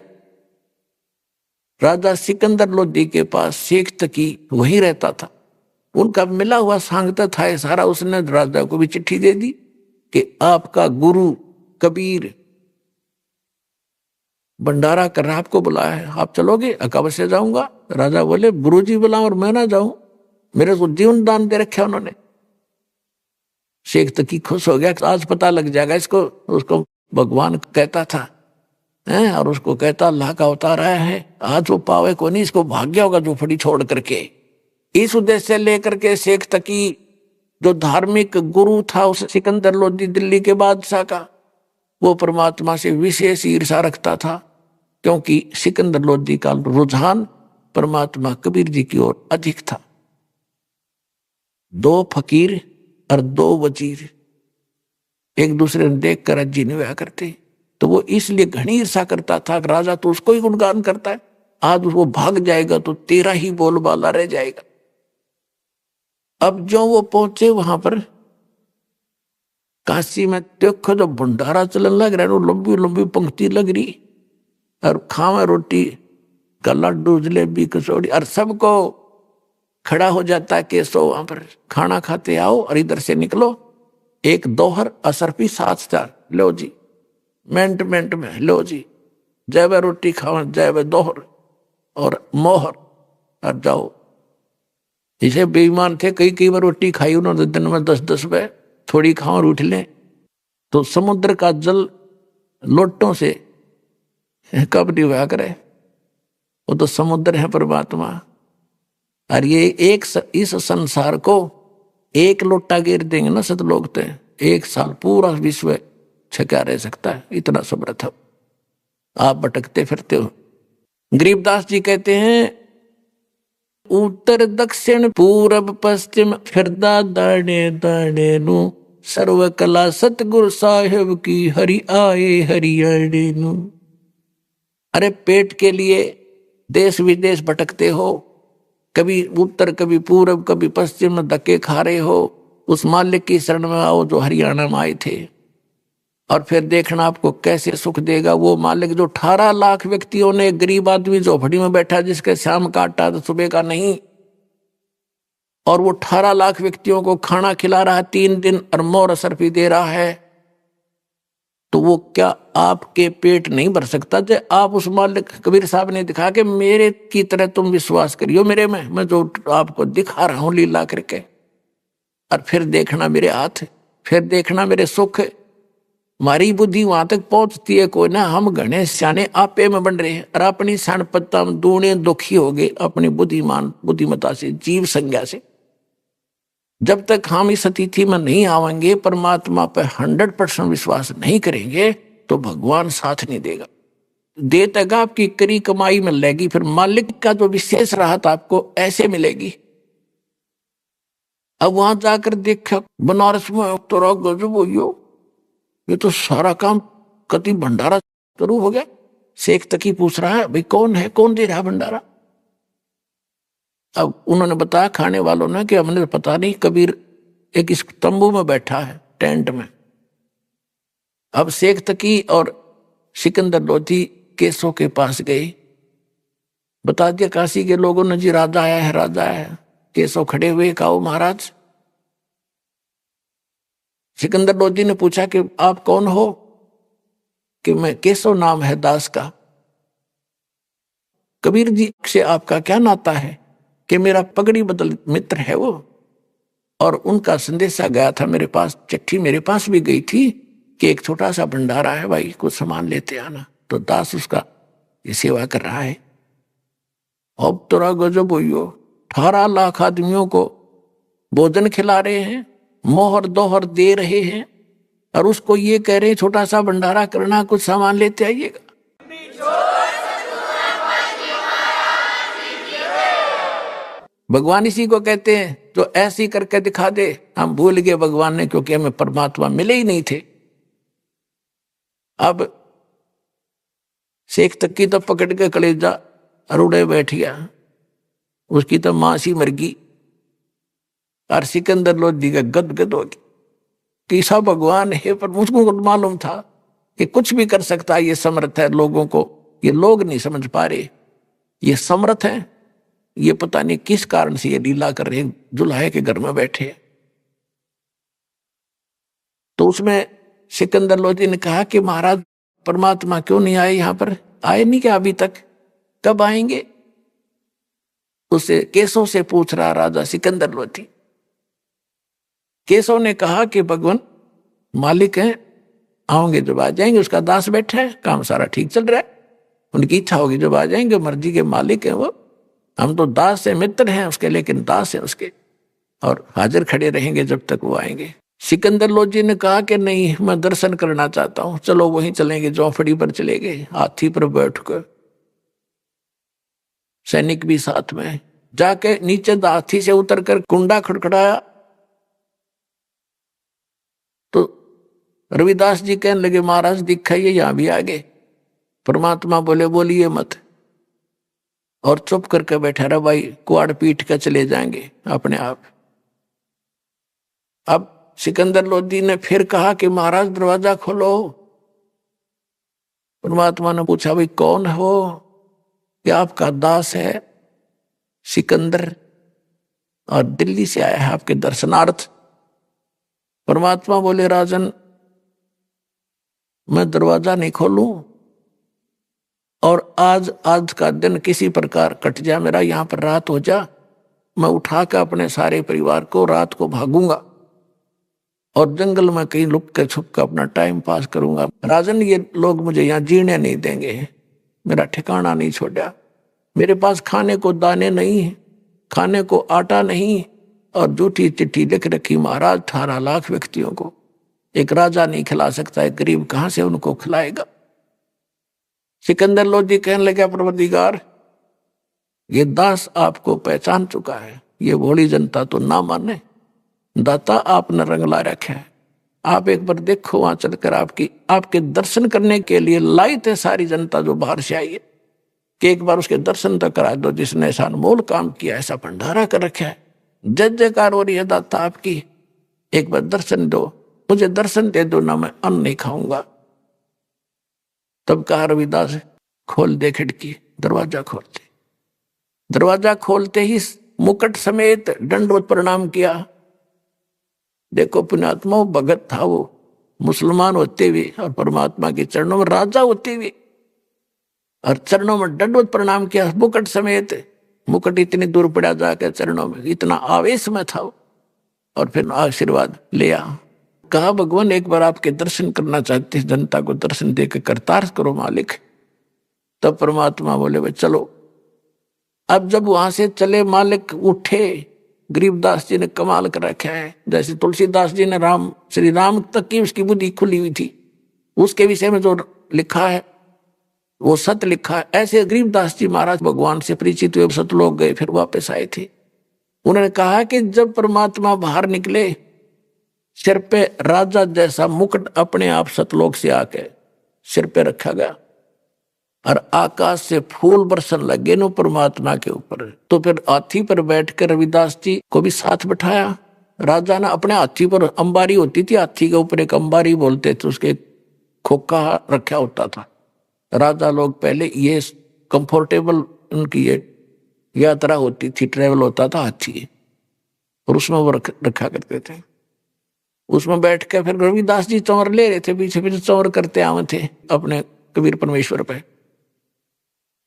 राजा सिकंदर लोधी के पास शेख तकी वहीं रहता था, उनका मिला हुआ सांगता था ये सारा। उसने राजा को भी चिट्ठी दे दी कि आपका गुरु कबीर भंडारा कर रहा, आपको बुलाया है, आप चलोगे। अवश्य जाऊंगा। राजा बोले गुरुजी बुलाओ और मैं ना जाऊं, मेरे को जीवन दान दे रखे उन्होंने। शेख तकी खुश हो गया, आज पता लग जाएगा इसको, उसको भगवान कहता था हैं, और उसको कहता अल्लाह का अवतार आया है, आज वो पावे को नहीं, इसको भाग्य होगा झोपड़ी छोड़ करके। इस उद्देश्य से लेकर के शेख तकी जो धार्मिक गुरु था उस सिकंदर लोधी दिल्ली के बादशाह का, वो परमात्मा से विशेष ईर्षा रखता था, क्योंकि सिकंदर लोधी का रुझान परमात्मा कबीर जी की ओर अधिक था। 2 फकीर और 2 वजीर एक दूसरे ने देख कर अज्जी नहीं हुआ करते, तो वो इसलिए घनी ईर्षा करता था। राजा तो उसको ही गुणगान करता है, आज वो भाग जाएगा तो तेरा ही बोलबाला रह जाएगा। अब जो वो पहुंचे वहां पर काशी में, देखो जो भंडारा चलन लग रहा है, वो लंबी लंबी पंक्ति लग रही, और खावे रोटी का, लड्डू, जलेबी, कचौड़ी, और सबको खड़ा हो जाता है केसो वहां पर, खाना खाते आओ और इधर से निकलो, एक दोहर असरफी 7 लो जी, मिनट में लो जी, जय वे रोटी खाओ, जय वे दोहर और मोहर और जाओ। इसे बेईमान थे, कई बार रोटी खाई उन्होंने दिन में 10 बार, थोड़ी खाओ और उठ लें। तो समुद्र का जल लोटों से कब निभा करे, वो तो समुद्र है परमात्मा। और ये इस संसार को एक लोटा गिर देंगे ना सतलोक ते, 1 साल पूरा विश्व छका रह सकता है, इतना समर्थ हो। आप भटकते फिरते हो। गरीबदास जी कहते हैं, उत्तर दक्षिण पूरब पश्चिम फिरदा दाने दाने नु, सर्व कला सतगुरु साहेब की हरि आए हरियाणे नु। अरे पेट के लिए देश विदेश भटकते हो, कभी उत्तर कभी पूरब कभी पश्चिम में धक्के खा रहे हो, उस मालिक की शरण में आओ जो हरियाणा में आए थे, और फिर देखना आपको कैसे सुख देगा वो मालिक। जो 18 लाख व्यक्तियों ने, गरीब आदमी झोपड़ी में बैठा जिसके शाम का आटा तो सुबह का नहीं, और वो 18 लाख व्यक्तियों को खाना खिला रहा है 3 दिन और मोर असरफी दे रहा है, तो वो क्या आपके पेट नहीं भर सकता? जो आप उस मालिक, कबीर साहब ने दिखा के मेरे की तरह तुम विश्वास करियो मेरे में, मैं जो आपको दिखा रहा हूं लीला करके, और फिर देखना मेरे हाथ, फिर देखना मेरे सुख। हमारी बुद्धि वहां तक पहुंचती है कोई ना, हम घने सियाने आपे में बन रहे हैं और अपनी सनपत्ता में दूने दुखी हो गए अपनी बुद्धिमता से, जीव संज्ञा से। जब तक हम इस स्थिति में नहीं आवेंगे, परमात्मा पर 100% विश्वास नहीं करेंगे, तो भगवान साथ नहीं देगा। दे तक आपकी करी कमाई मिलेगी, फिर मालिक का जो विशेष राहत आपको ऐसे मिलेगी। अब वहां जाकर देखा बनारस में तो गजब हो, ये तो सारा काम कति भंडारा शुरू हो गया। शेख तकी पूछ रहा है, भाई कौन है, कौन दे रहा है भंडारा? अब उन्होंने बताया खाने वालों ने कि हमने पता नहीं, कबीर एक इस तंबू में बैठा है टेंट में। अब शेख तकी और सिकंदर लोधी केसों के पास गए, बता दिया काशी के लोगों ने, जी राजा आया है, राजा आया है। केसो खड़े हुए, कहो महाराज। सिकंदर लोधी ने पूछा कि आप कौन हो? कि मैं केसो नाम है दास का। कबीर जी से आपका क्या नाता है? कि मेरा पगड़ी बदल मित्र है वो, और उनका संदेशा गया था मेरे पास, चिट्ठी मेरे पास भी गई थी कि एक छोटा सा भंडारा है भाई, कुछ सामान लेते आना। तो दास उसका ये सेवा कर रहा है। अब तोरा गजब होइयो, 18 लाख आदमियों को भोजन खिला रहे हैं, मोहर दोहर दे रहे हैं, और उसको ये कह रहे हैं छोटा सा भंडारा करना, कुछ सामान लेते आइएगा। भगवान इसी को कहते हैं जो ऐसी करके दिखा दे। हम भूल गए भगवान ने, क्योंकि हमें परमात्मा मिले ही नहीं थे। अब शेख तकी तो पकड़ के कलेजा अरुड़े बैठ गया, उसकी तो मां सी मर गई, और सिकंदर लोधी का गदगद हो गया कि ऐसा भगवान है। पर मुझको मालूम था कि कुछ भी कर सकता है, ये समर्थ है। लोगों को ये लोग नहीं समझ पा रहे, ये समर्थ है। ये पता नहीं किस कारण से ये लीला कर रहे, जुल्हे के घर में बैठे। तो उसमें सिकंदर लोधी ने कहा कि महाराज परमात्मा क्यों नहीं आए यहां पर? आए नहीं क्या अभी तक? कब आएंगे? उसे केसों से पूछ रहा राजा सिकंदर लोधी। केसों ने कहा कि भगवान मालिक हैं, आओगे जब आ जाएंगे। उसका दास बैठा है, काम सारा ठीक चल रहा है, उनकी इच्छा होगी जब आ जाएंगे, मर्जी के मालिक हैं वो। हम तो दास से मित्र हैं उसके, लेकिन दास है उसके, और हाजिर खड़े रहेंगे जब तक वो आएंगे। सिकंदर लोधी ने कहा कि नहीं, मैं दर्शन करना चाहता हूं, चलो वहीं चलेंगे, चौफड़ी पर चले गए, हाथी पर बैठकर, सैनिक भी साथ में। जाके नीचे हाथी से उतरकर कुंडा खड़खड़ाया तो रविदास जी कहने लगे, महाराज दिखाइए, यहां भी आ गए। परमात्मा बोले बोलिए मत, और चुप करके बैठा रहा भाई, कुआड़ पीट कर चले जाएंगे अपने आप। अब सिकंदर लोधी ने फिर कहा कि महाराज दरवाजा खोलो। परमात्मा ने पूछा, भाई कौन हो? कि आपका दास है सिकंदर। और दिल्ली से आया है आपके दर्शनार्थ। परमात्मा बोले राजन, मैं दरवाजा नहीं खोलूं और आज का दिन किसी प्रकार कट जा, मेरा यहां पर रात हो जा, मैं उठा कर अपने सारे परिवार को रात को भागूंगा और जंगल में कहीं लुक के छुप कर अपना टाइम पास करूंगा। राजन, ये लोग मुझे यहाँ जीने नहीं देंगे, मेरा ठिकाना नहीं छोड़ा, मेरे पास खाने को दाने नहीं, खाने को आटा नहीं, और झूठी चिट्ठी लिख रखी महाराज 18 लाख व्यक्तियों को। एक राजा नहीं खिला सकता, एक गरीब कहां से उनको खिलाएगा। सिकंदर लोधी कहने लगे, परवरदिगार, ये दास आपको पहचान चुका है, ये भोली जनता तो ना माने, दाता आपने रंग ला रखा है, आप एक बार देखो, वहां चलकर आपके दर्शन करने के लिए लाई थे सारी जनता जो बाहर से आई है, कि एक बार उसके दर्शन तो करा दो, जिसने ऐसा अनमोल काम किया, ऐसा भंडारा कर रखा है, जय जयकार हो रही है दाता आपकी, एक बार दर्शन दो, मुझे दर्शन दे दो ना, मैं अन्न नहीं खाऊंगा। तब कहा रविदास, खोल दे खिड़की। दरवाजा खोलते ही मुकुट समेत दंडवत प्रणाम किया। देखो पुण्यात्मा, भगत था वो, मुसलमान होते हुए और परमात्मा के चरणों में राजा होते हुए, और चरणों में दंडवत प्रणाम किया मुकुट समेत। मुकुट इतनी दूर पड़ा जाकर चरणों में, इतना आवेश में था वो, और फिर आशीर्वाद लिया। कहा, भगवान एक बार आपके दर्शन करना चाहते हैं, जनता को दर्शन देकर करतार करो मालिक। तब परमात्मा बोले, भाई चलो। अब जब वहां से चले, मालिक उठे, गरीबदास जी ने कमाल कर रखा है, जैसे तुलसीदास जी ने श्री राम तक की उसकी बुद्धि खुली हुई थी, उसके विषय में जो लिखा है वो सत्य लिखा है। ऐसे गरीबदास जी महाराज भगवान से परिचित हुए, सतलोक गए, फिर वापस आए थे। उन्होंने कहा कि जब परमात्मा बाहर निकले, सिर पे राजा जैसा मुकुट अपने आप सतलोक से आके सिर पे रखा गया, और आकाश से फूल बरसन लगे नो परमात्मा के ऊपर। तो फिर हाथी पर बैठकर रविदास जी को भी साथ बिठाया। राजा ने अपने हाथी पर, अंबारी होती थी हाथी के ऊपर, एक अंबारी बोलते थे, उसके खोखा रखा होता था। राजा लोग पहले ये कंफर्टेबल उनकी ये यात्रा होती थी, ट्रेवल होता था हाथी, और उसमें वो रखा करते थे। उसमें बैठ के फिर रविदास जी चंवर ले रहे थे, पीछे पीछे चंवर करते आवे थे अपने कबीर परमेश्वर पे।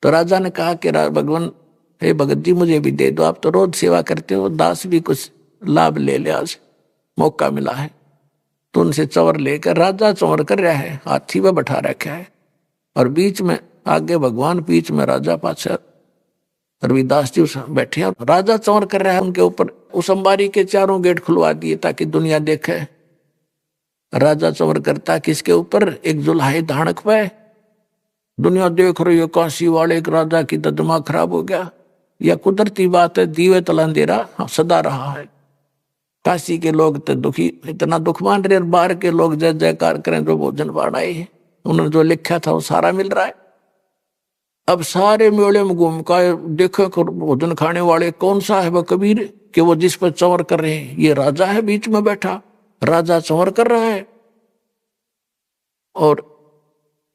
तो राजा ने कहा कि भगवान, हे भगत जी, मुझे भी दे दो, आप तो रोज सेवा करते हो, दास भी कुछ लाभ ले ले, आज मौका मिला है। तो उनसे चंवर लेकर राजा चंवर कर रहा है, हाथी में बैठा रखा है, और बीच में आगे भगवान, बीच में राजा, पाछा रविदास जी बैठे, और राजा चंवर कर रहा है उनके ऊपर। उस अंबारी के चारों गेट खुलवा दिए ताकि दुनिया देखे। राजा चंवर करता किसके ऊपर? एक जुल्हाई धानक पे। दुनिया देख रही है, काशी वाले एक राजा की तो दिमाग खराब हो गया, या कुदरती बात है, दीवे तला अंधेरा सदा रहा है। काशी के लोग तो दुखी, इतना दुख मान रहे, बाहर के लोग जय जयकार करें, जो भोजन बाढ़ाए है, उन्होंने जो लिखा था वो सारा मिल रहा है। अब सारे मेले में घूम कर देखो भोजन खाने वाले कौन सा है वह कबीर, कि वो जिस पर चंवर कर रहे हैं, ये राजा है बीच में बैठा, राजा चंवर कर रहा है। और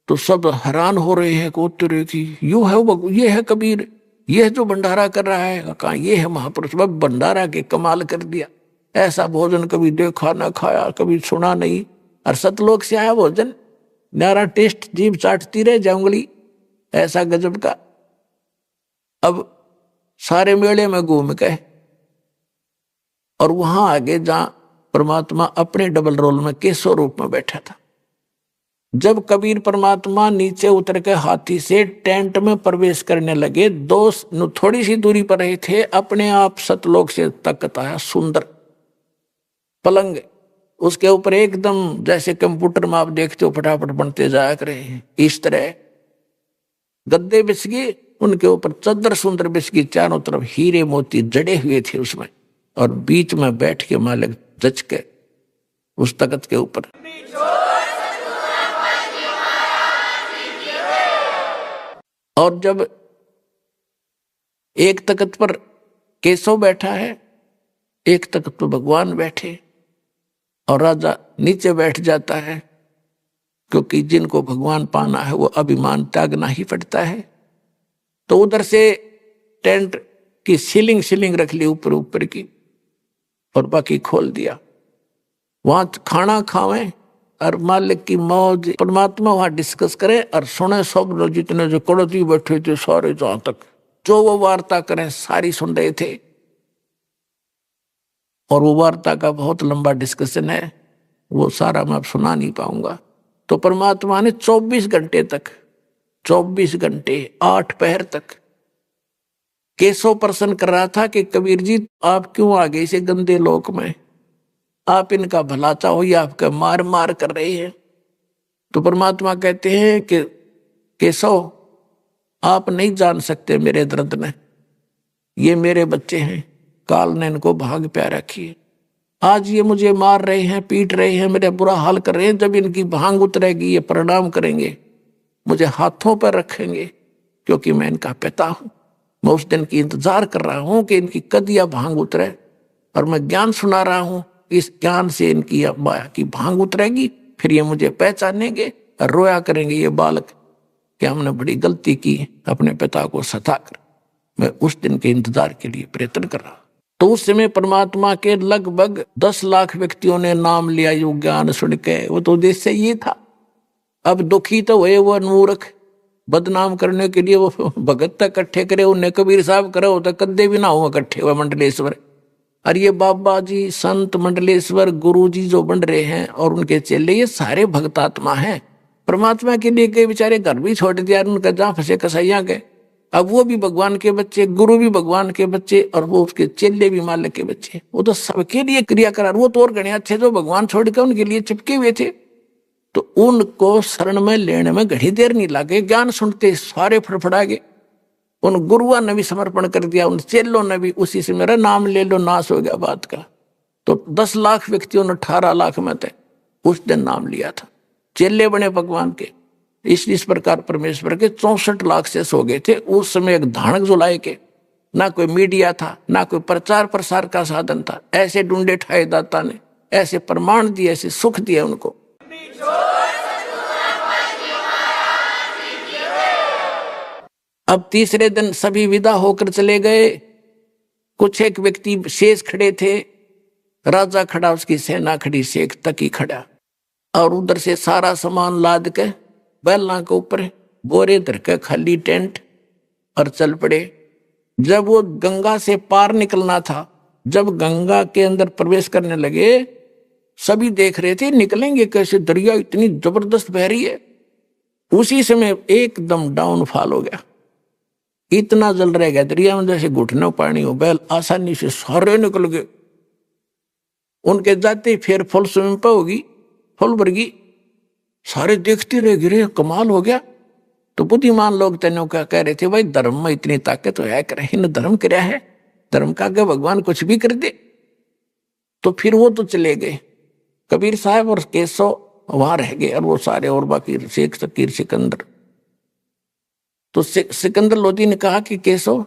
तो सब हैरान हो रहे हैं, कोतरे की यू है वो, ये है कबीर, ये है जो भंडारा कर रहा है। कहा ये है महापुरुष, वह भंडारा के कमाल कर दिया, ऐसा भोजन कभी देखा ना खाया, कभी सुना नहीं। और सतलोक से आया भोजन, न्यारा टेस्ट, जीभ चाटती रह जाऊंगली, ऐसा गजब का। अब सारे मेले में घूम गए, और वहां आगे जहां परमात्मा अपने डबल रोल में केशव रूप में बैठा था, जब कबीर परमात्मा नीचे उतर के हाथी से टेंट में प्रवेश करने लगे, थोड़ी सी दूरी पर रहे थे, अपने आप सतलोक से तकत आया सुंदर पलंग, उसके ऊपर एकदम जैसे कंप्यूटर में आप देखते हो फटाफट बनते जाया करे, इस तरह गद्दे बिछ गए, उनके ऊपर चद्दर सुंदर बिछ गई, चारों तरफ हीरे मोती जड़े हुए थे उसमें, और बीच में बैठ के मालिक जच के उस तख्त के ऊपर। और जब एक तख्त पर केशव बैठा है, एक तख्त पर भगवान बैठे, और राजा नीचे बैठ जाता है, क्योंकि जिनको भगवान पाना है वो अभिमान त्यागना ही पड़ता है। तो उधर से टेंट कि सीलिंग रख ली ऊपर ऊपर की और बाकी खोल दिया। वहां खाना खावें और मालिक की मौज परमात्मा वहां डिस्कस करे और सुने सब लोग, जितने जो कड़ती बैठे थे सारे, जहां तक जो वो वार्ता करें सारी सुन रहे थे। और वो वार्ता का बहुत लंबा डिस्कशन है, वो सारा मैं अब सुना नहीं पाऊंगा। तो परमात्मा ने 24 घंटे तक, 24 घंटे 8 पहर तक केशव प्रश्न कर रहा था कि कबीर जी आप क्यों आ गए इसे गंदे लोक में, आप इनका भला चाहो या आपका मार मार कर रहे हैं। तो परमात्मा कहते हैं कि केशव आप नहीं जान सकते मेरे दर्द में, ये मेरे बच्चे हैं, काल ने इनको भाग प्यार रखी है। आज ये मुझे मार रहे हैं, पीट रहे हैं, मेरा बुरा हाल कर रहे हैं। जब इनकी भांग उतरेगी ये प्रणाम करेंगे, मुझे हाथों पर रखेंगे, क्योंकि मैं इनका पिता हूं। मैं उस दिन की इंतजार कर रहा हूं कि इनकी कदिया भांग उतरे, और मैं ज्ञान सुना रहा हूं। इस ज्ञान से इनकी माया की भांग उतरेगी, फिर ये मुझे पहचानेंगे और रोया करेंगे ये बालक कि हमने बड़ी गलती की अपने पिता को सताकर। मैं उस दिन के इंतजार के लिए प्रयत्न कर रहा। तो उस समय परमात्मा के लगभग 10 लाख व्यक्तियों ने नाम लिया यो ज्ञान सुन के। वो तो उद्देश्य ये था। अब दुखी तो हुए वो मूर्ख, बदनाम करने के लिए वो भगत तक इकट्ठे करे, उन्हें कबीर साहब करे हो तो कद्दे भी ना हो इकट्ठे हुए मंडलेश्वर। और ये बाबा जी, संत, मंडलेश्वर, गुरु जी जो बन रहे हैं और उनके चेले, ये सारे भक्तात्मा हैं। परमात्मा के लिए के बेचारे घर भी छोड़ दिया, उनका जहाँ फंसे कसाइया गए। अब वो भी भगवान के बच्चे, गुरु भी भगवान के बच्चे, और वो उसके चेले भी मालिक के बच्चे। वो तो सबके लिए क्रिया करा। वो तो और गणे अच्छे जो भगवान छोड़ के उनके लिए चिपके हुए थे, तो उनको शरण में लेने में घड़ी देर नहीं लगे। ज्ञान सुनते सारे फड़फड़ा गए। उन गुरुआ ने भी समर्पण कर दिया, उन चेलों ने भी। उसी से मेरा नाम ले लो, नाश हो गया बात का। तो 10 लाख व्यक्तियों ने 18 लाख में थे उस दिन नाम लिया था, चेले बने भगवान के। इस प्रकार परमेश्वर के 64 लाख से सो गए थे उस समय। एक धानक जुलाए के, ना कोई मीडिया था, ना कोई प्रचार प्रसार का साधन था। ऐसे ढूंढे ठाए दाता ने, ऐसे प्रमाण दिए, ऐसे सुख दिए उनको। अब तीसरे दिन सभी विदा होकर चले गए। कुछ एक व्यक्ति शेष खड़े थे, राजा खड़ा, उसकी सेना खड़ी, शेख तकी खड़ा, और उधर से सारा सामान लाद के बैलों के ऊपर बोरे धर के खाली टेंट और चल पड़े। जब वो गंगा से पार निकलना था, जब गंगा के अंदर प्रवेश करने लगे, सभी देख रहे थे निकलेंगे कैसे, दरिया इतनी जबरदस्त बह रही है। उसी समय एकदम डाउनफॉल हो गया, इतना जल रह गया दरिया में जैसे घुटनों पानी हो। बैल आसानी से सारे निकल गए। उनके जाते फिर फुल स्विमिंग पे होगी, फुल भरगी, सारे देखते रह गिरे, कमाल हो गया। तो बुद्धिमान लोग तेनों क्या कह रहे थे, भाई धर्म में इतनी ताकत है, करे न धर्म क्या है, धर्म का क्या भगवान कुछ भी कर दे। तो फिर वो तो चले गए, कबीर साहब और केशव वहां रह गए, और वो सारे और बाकी शेख फकीर सिकंदर। तो सिकंदर लोधी ने कहा कि केशव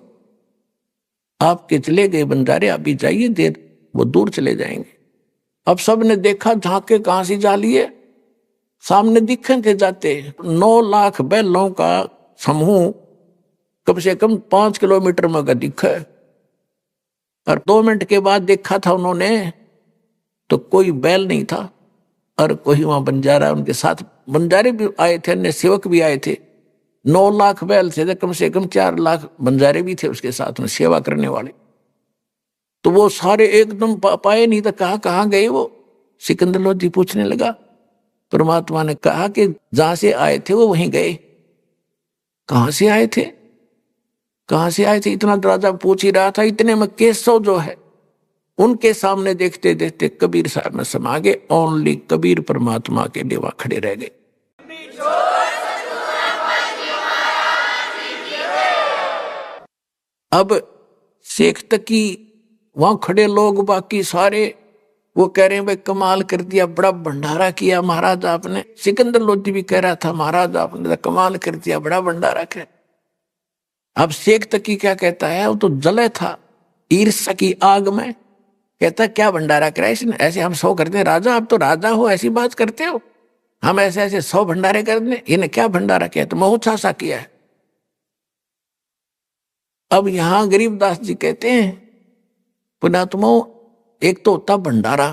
आपके चले गए बंजारे, आप भी जाइए, देर वो दूर चले जाएंगे। अब सब ने देखा, झांके कहां से जा लिए, सामने दिखे थे जाते 9 लाख बैलों का समूह कम से कम 5 किलोमीटर में का दिखा। और 2 मिनट के बाद देखा था उन्होंने तो कोई बैल नहीं था, और कोई वहां बंजारा उनके साथ, बंजारे भी आए थे, अन्य सेवक भी आए थे। 9 लाख बैल थे, कम से कम 4 लाख बंजारे भी थे उसके साथ में सेवा करने वाले। तो वो सारे एकदम पाए नहीं, तो कहाँ गए वो। सिकंदर लोधी पूछने लगा। परमात्मा ने कहा कि जहां से आए थे वो वहीं गए। कहां से आए थे, कहां से आए थे, इतना राजा पूछ ही रहा था। इतने में केशव जो है उनके सामने देखते देखते कबीर साहब में समा गए। ओनली कबीर परमात्मा के लिए वहां खड़े रह गए। अब शेख तकी वहां खड़े लोग बाकी सारे वो कह रहे हैं भाई कमाल कर दिया, बड़ा भंडारा किया महाराज आपने। सिकंदर लोधी भी कह रहा था महाराज आपने तो कमाल कर दिया, बड़ा भंडारा किया। अब शेख तकी क्या कहता है, वो तो जले था ईर्ष्या की आग में, कहता क्या भंडारा करा इसने, ऐसे हम 100 करते हैं, राजा आप तो राजा हो ऐसी बात करते हो, हम ऐसे ऐसे 100 भंडारे कर दें, इन्हें क्या भंडारा किया, तो बहुत सा किया है। अब यहां गरीबदास जी कहते हैं पुण्यात्माओं, एक तो होता भंडारा।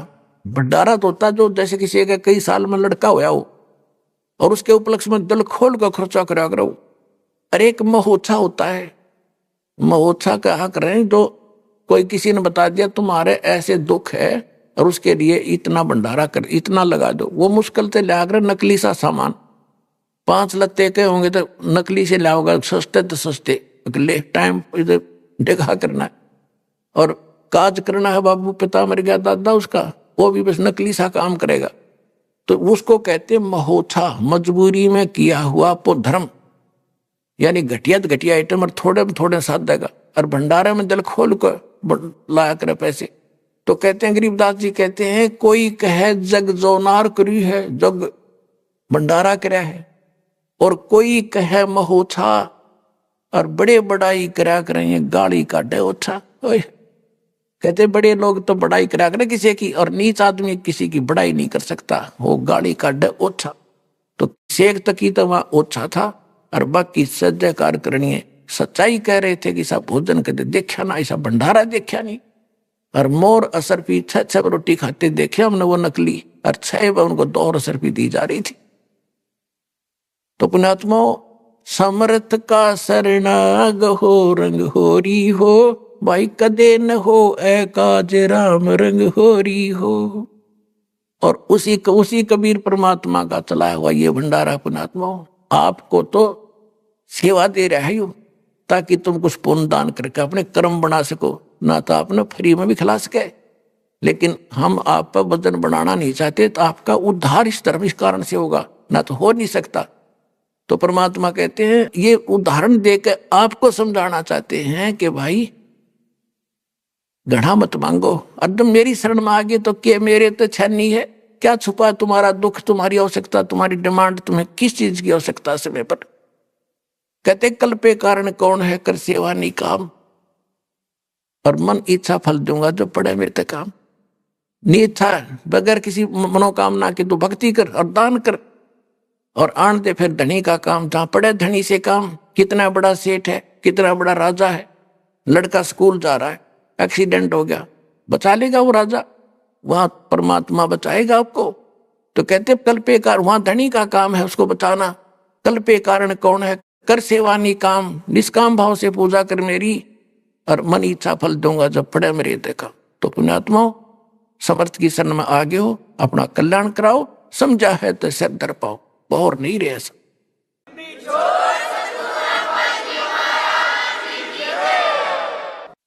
भंडारा तो होता जो जैसे किसी का कई साल में लड़का होया हो और उसके उपलक्ष्य में दिल खोल कर खर्चा करा करो। और एक महोत्सव होता है, महोत्सव कहा करें जो कोई किसी ने बता दिया तुम्हारे ऐसे दुख है और उसके लिए इतना भंडारा कर, इतना लगा दो। वो मुश्किल से ला कर नकली सा सामान 5 लत्ते के होंगे तो नकली से लाओगा, सस्ते तो सस्ते, ले टाइम इधर देखा करना है और काज करना है। बाबू पिता मर गया दादा उसका, वो भी बस नकली सा काम करेगा। तो उसको कहते महोत्सव, मजबूरी में किया हुआ पो धर्म, यानी घटिया घटिया आइटम और थोड़े में थोड़े साथ देगा और भंडारे में दिल खोल कर लाया करे पैसे। तो कहते हैं गरीबदास जी कहते हैं कोई कहे जग जोनार करी है, जग भंडारा करया है, और कोई कहे महोत्सव और बड़े बड़ाई करा करें गाली काटे ओछा। कहते बड़े लोग तो बड़ाई करा करें किसी की और नीच आदमी किसी की बड़ाई नहीं कर सकता, वो गाली काटे ओछा। तो शेख तकी तो वहां ओछा था और बाकी सज्जकार करनी है। सच्चाई कह रहे थे कि सब भोजन करते देखा ना, ऐसा भंडारा देखा नहीं। और मोर असर पी 6 रोटी खाते देखे हमने वो नकली, और 6 उनको 2 असर पी दी जा रही थी। तो पुण्यात्माओं, समर्थ का शरणाग हो रंग होरी हो, भाई कदे न हो ए काज राम रंग होरी हो। और उसी कबीर परमात्मा का चलाया हुआ ये भंडारा पुण्यात्माओं आपको तो सेवा दे रहा है ताकि तुम कुछ पुण्य दान करके अपने कर्म बना सको। ना तो आपने फ्री में भी खिला सके, लेकिन हम आप पर वजन बनाना नहीं चाहते, तो आपका उद्धार इस धर्म इस कारण से होगा, ना तो हो नहीं सकता। तो परमात्मा कहते हैं ये उदाहरण देकर आपको समझाना चाहते हैं कि भाई घड़ा मत मांगो, अदम मेरी शरण में आगे तो क्या मेरे तो छन्नी है, क्या छुपा तुम्हारा दुख, तुम्हारी आवश्यकता, तुम्हारी डिमांड, तुम्हें किस चीज की आवश्यकता समय पर। कहते कल्पे कारण कौन है कर सेवा नहीं काम, और मन इच्छा फल दूंगा जो पड़े मेरे तक काम। नी इच्छा बगैर किसी मनोकामना के तो भक्ति कर और दान कर और आन दे फिर धनी का काम, जहां पड़े धनी से काम। कितना बड़ा सेठ है, कितना बड़ा राजा है, लड़का स्कूल जा रहा है, एक्सीडेंट हो गया, बचा लेगा वो राजा, वहां परमात्मा बचाएगा आपको। तो कहते कल्पे कारण, वहां धनी का काम है उसको बचाना। कल्पे कारण कौन है कर सेवा नहीं काम, निष्काम भाव से पूजा कर मेरी, और मन इच्छा फल दूंगा जब पड़े मेरे देखा। तो पुण्यात्माओं, समर्थ की शरण में आगे हो, अपना कल्याण कराओ, समझा है तो सिर धर पाओ, और नहीं रहे ऐसा।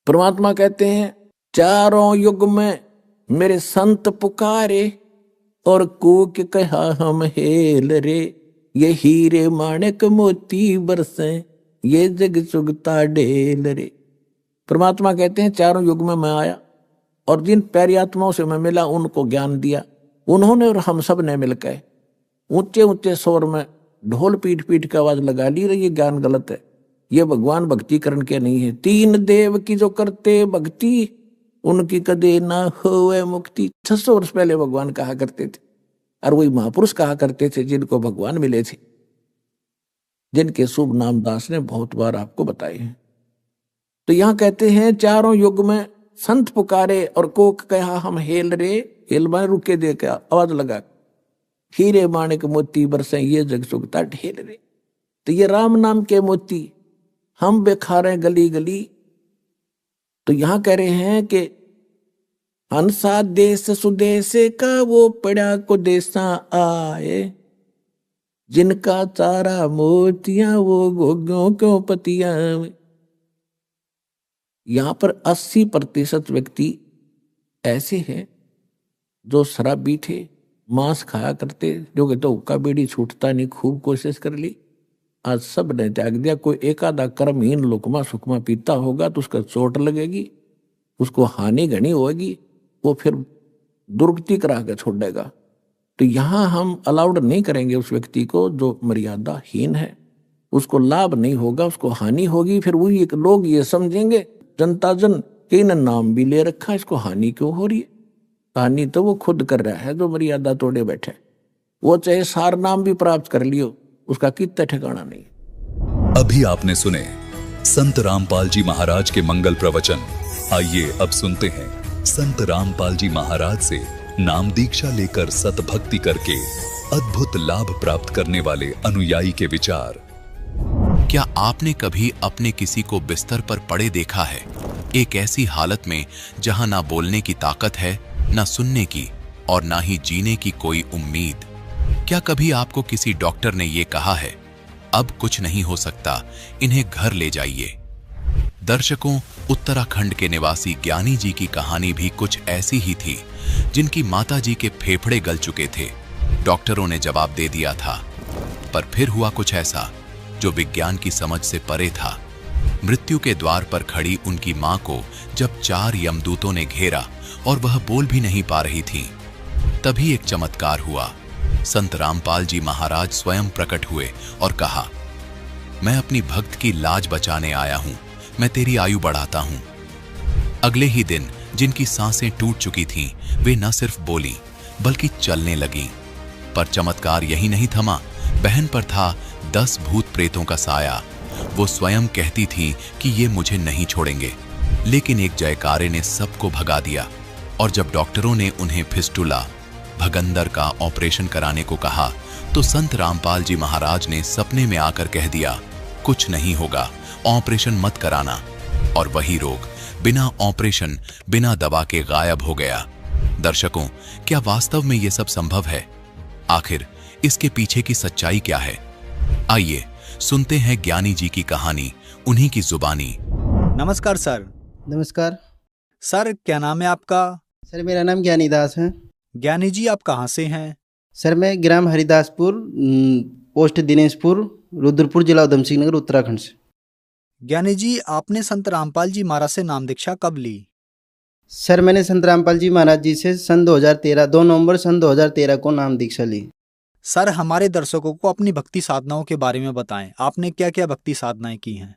परमात्मा कहते हैं चारों युग में मेरे संत पुकारे, और कूक कहा हम हेल रे, ये हीरे माणिक मोती बरसे, ये जग चुगता ढेल रे। परमात्मा कहते हैं चारों युग में मैं आया और जिन प्यारी आत्माओं से मैं मिला उनको ज्ञान दिया, उन्होंने और हम सब ने मिलकर ऊंचे ऊंचे स्वर में ढोल पीट पीट की आवाज लगा ली रही, ये ज्ञान गलत है, ये भगवान भक्ति करण के नहीं है। 3 देव की जो करते भक्ति, उनकी कदे ना होवे मुक्ति। 600 वर्ष पहले भगवान कहा करते थे, और वही महापुरुष कहा करते थे जिनको भगवान मिले थे, जिनके शुभ नाम दास ने बहुत बार आपको बताए हैं। तो यहां कहते हैं चारों युग में संत पुकारे, और कोक कहा हम हेल रे, हेल में रुके दे के आवाज लगा, हीरे माणिक मोती बरसे, ये जग चुगता ढेल रे। तो ये राम नाम के मोती हम बेखारे गली गली। तो यहां कह रहे हैं कि हंसा देश सुदेश का वो पड़ा को देसा आए, जिनका चारा मोतियां वो गोग्यों क्यों पतियां। यहां पर 80% व्यक्ति ऐसे हैं जो शराबी थे, मांस खाया करते, जो कहते तो हुक्का बीड़ी छूटता नहीं, खूब कोशिश कर ली, आज सब ने त्याग दिया। कोई एक आधा कर्महीन लुकमा सुकमा पीता होगा तो उसका चोट लगेगी, उसको हानि घनी होगी, वो फिर दुर्गति करा के छोड़ देगा। तो यहां हम अलाउड नहीं करेंगे उस व्यक्ति को जो मर्यादाहीन है, उसको लाभ नहीं होगा, उसको हानि होगी। फिर वही लोग ये समझेंगे, जनता जन कि इन्हें नाम भी ले रखा, इसको हानि क्यों हो रही है। हानि तो वो खुद कर रहा है जो मर्यादा तोड़े बैठे, वो चाहे सार नाम भी प्राप्त कर लियो, उसका कितना ठिकाना नहीं। अभी आपने सुने संत रामपाल जी महाराज के मंगल प्रवचन। आइए अब सुनते हैं संत रामपाल जी महाराज से नाम दीक्षा लेकर सतभक्ति करके अद्भुत लाभ प्राप्त करने वाले अनुयायी के विचार। क्या आपने कभी अपने किसी को बिस्तर पर पड़े देखा है, एक ऐसी हालत में जहां ना बोलने की ताकत है, ना सुनने की और ना ही जीने की कोई उम्मीद? क्या कभी आपको किसी डॉक्टर ने यह कहा है, अब कुछ नहीं हो सकता, इन्हें घर ले जाइए? दर्शकों, उत्तराखंड के निवासी ज्ञानी जी की कहानी भी कुछ ऐसी ही थी, जिनकी माता जी के फेफड़े गल चुके थे। डॉक्टरों ने जवाब दे दिया था, पर फिर हुआ कुछ ऐसा जो विज्ञान की समझ से परे था। मृत्यु के द्वार पर खड़ी उनकी मां को जब 4 यमदूतों ने घेरा और वह बोल भी नहीं पा रही थी, तभी एक चमत्कार हुआ। संत रामपाल जी महाराज स्वयं प्रकट हुए और कहा, मैं अपनी भक्त की लाज बचाने आया हूं, मैं तेरी आयु बढ़ाता हूं। अगले ही दिन जिनकी सांसें टूट चुकी थीं, वे न सिर्फ बोली बल्कि चलने लगीं। पर चमत्कार यही नहीं थमा, बहन पर था 10 भूत प्रेतों का साया। वो स्वयं कहती थी कि ये मुझे नहीं छोड़ेंगे, लेकिन एक जयकारे ने सबको भगा दिया। और जब डॉक्टरों ने उन्हें फिस्टुला, भगंदर का ऑपरेशन कराने को कहा, तो संत रामपाल जी महाराज ने सपने में आकर कह दिया, कुछ नहीं होगा, ऑपरेशन मत कराना। और वही रोग बिना ऑपरेशन, बिना दवा के गायब हो गया। दर्शकों, क्या वास्तव में यह सब संभव है? आखिर इसके पीछे की सच्चाई क्या है? आइए सुनते हैं ज्ञानी जी की कहानी, उन्हीं की जुबानी। नमस्कार सर। नमस्कार सर, क्या नाम है आपका? सर, मेरा नाम ज्ञानी दास है। ज्ञानी जी, आप कहाँ से हैं? सर, मैं ग्राम हरिदासपुर, पोस्ट दिनेशपुर, रुद्रपुर, जिला उधम सिंह नगर, उत्तराखंड से। ज्ञानी जी, आपने संत रामपाल जी महाराज से नाम दीक्षा कब ली? सर, मैंने संत रामपाल जी महाराज जी से सन 2013 2 नवंबर सन 2013 को नाम दीक्षा ली। सर, हमारे दर्शकों को अपनी भक्ति साधनाओं के बारे में बताएं, आपने क्या क्या भक्ति साधनाएं की हैं?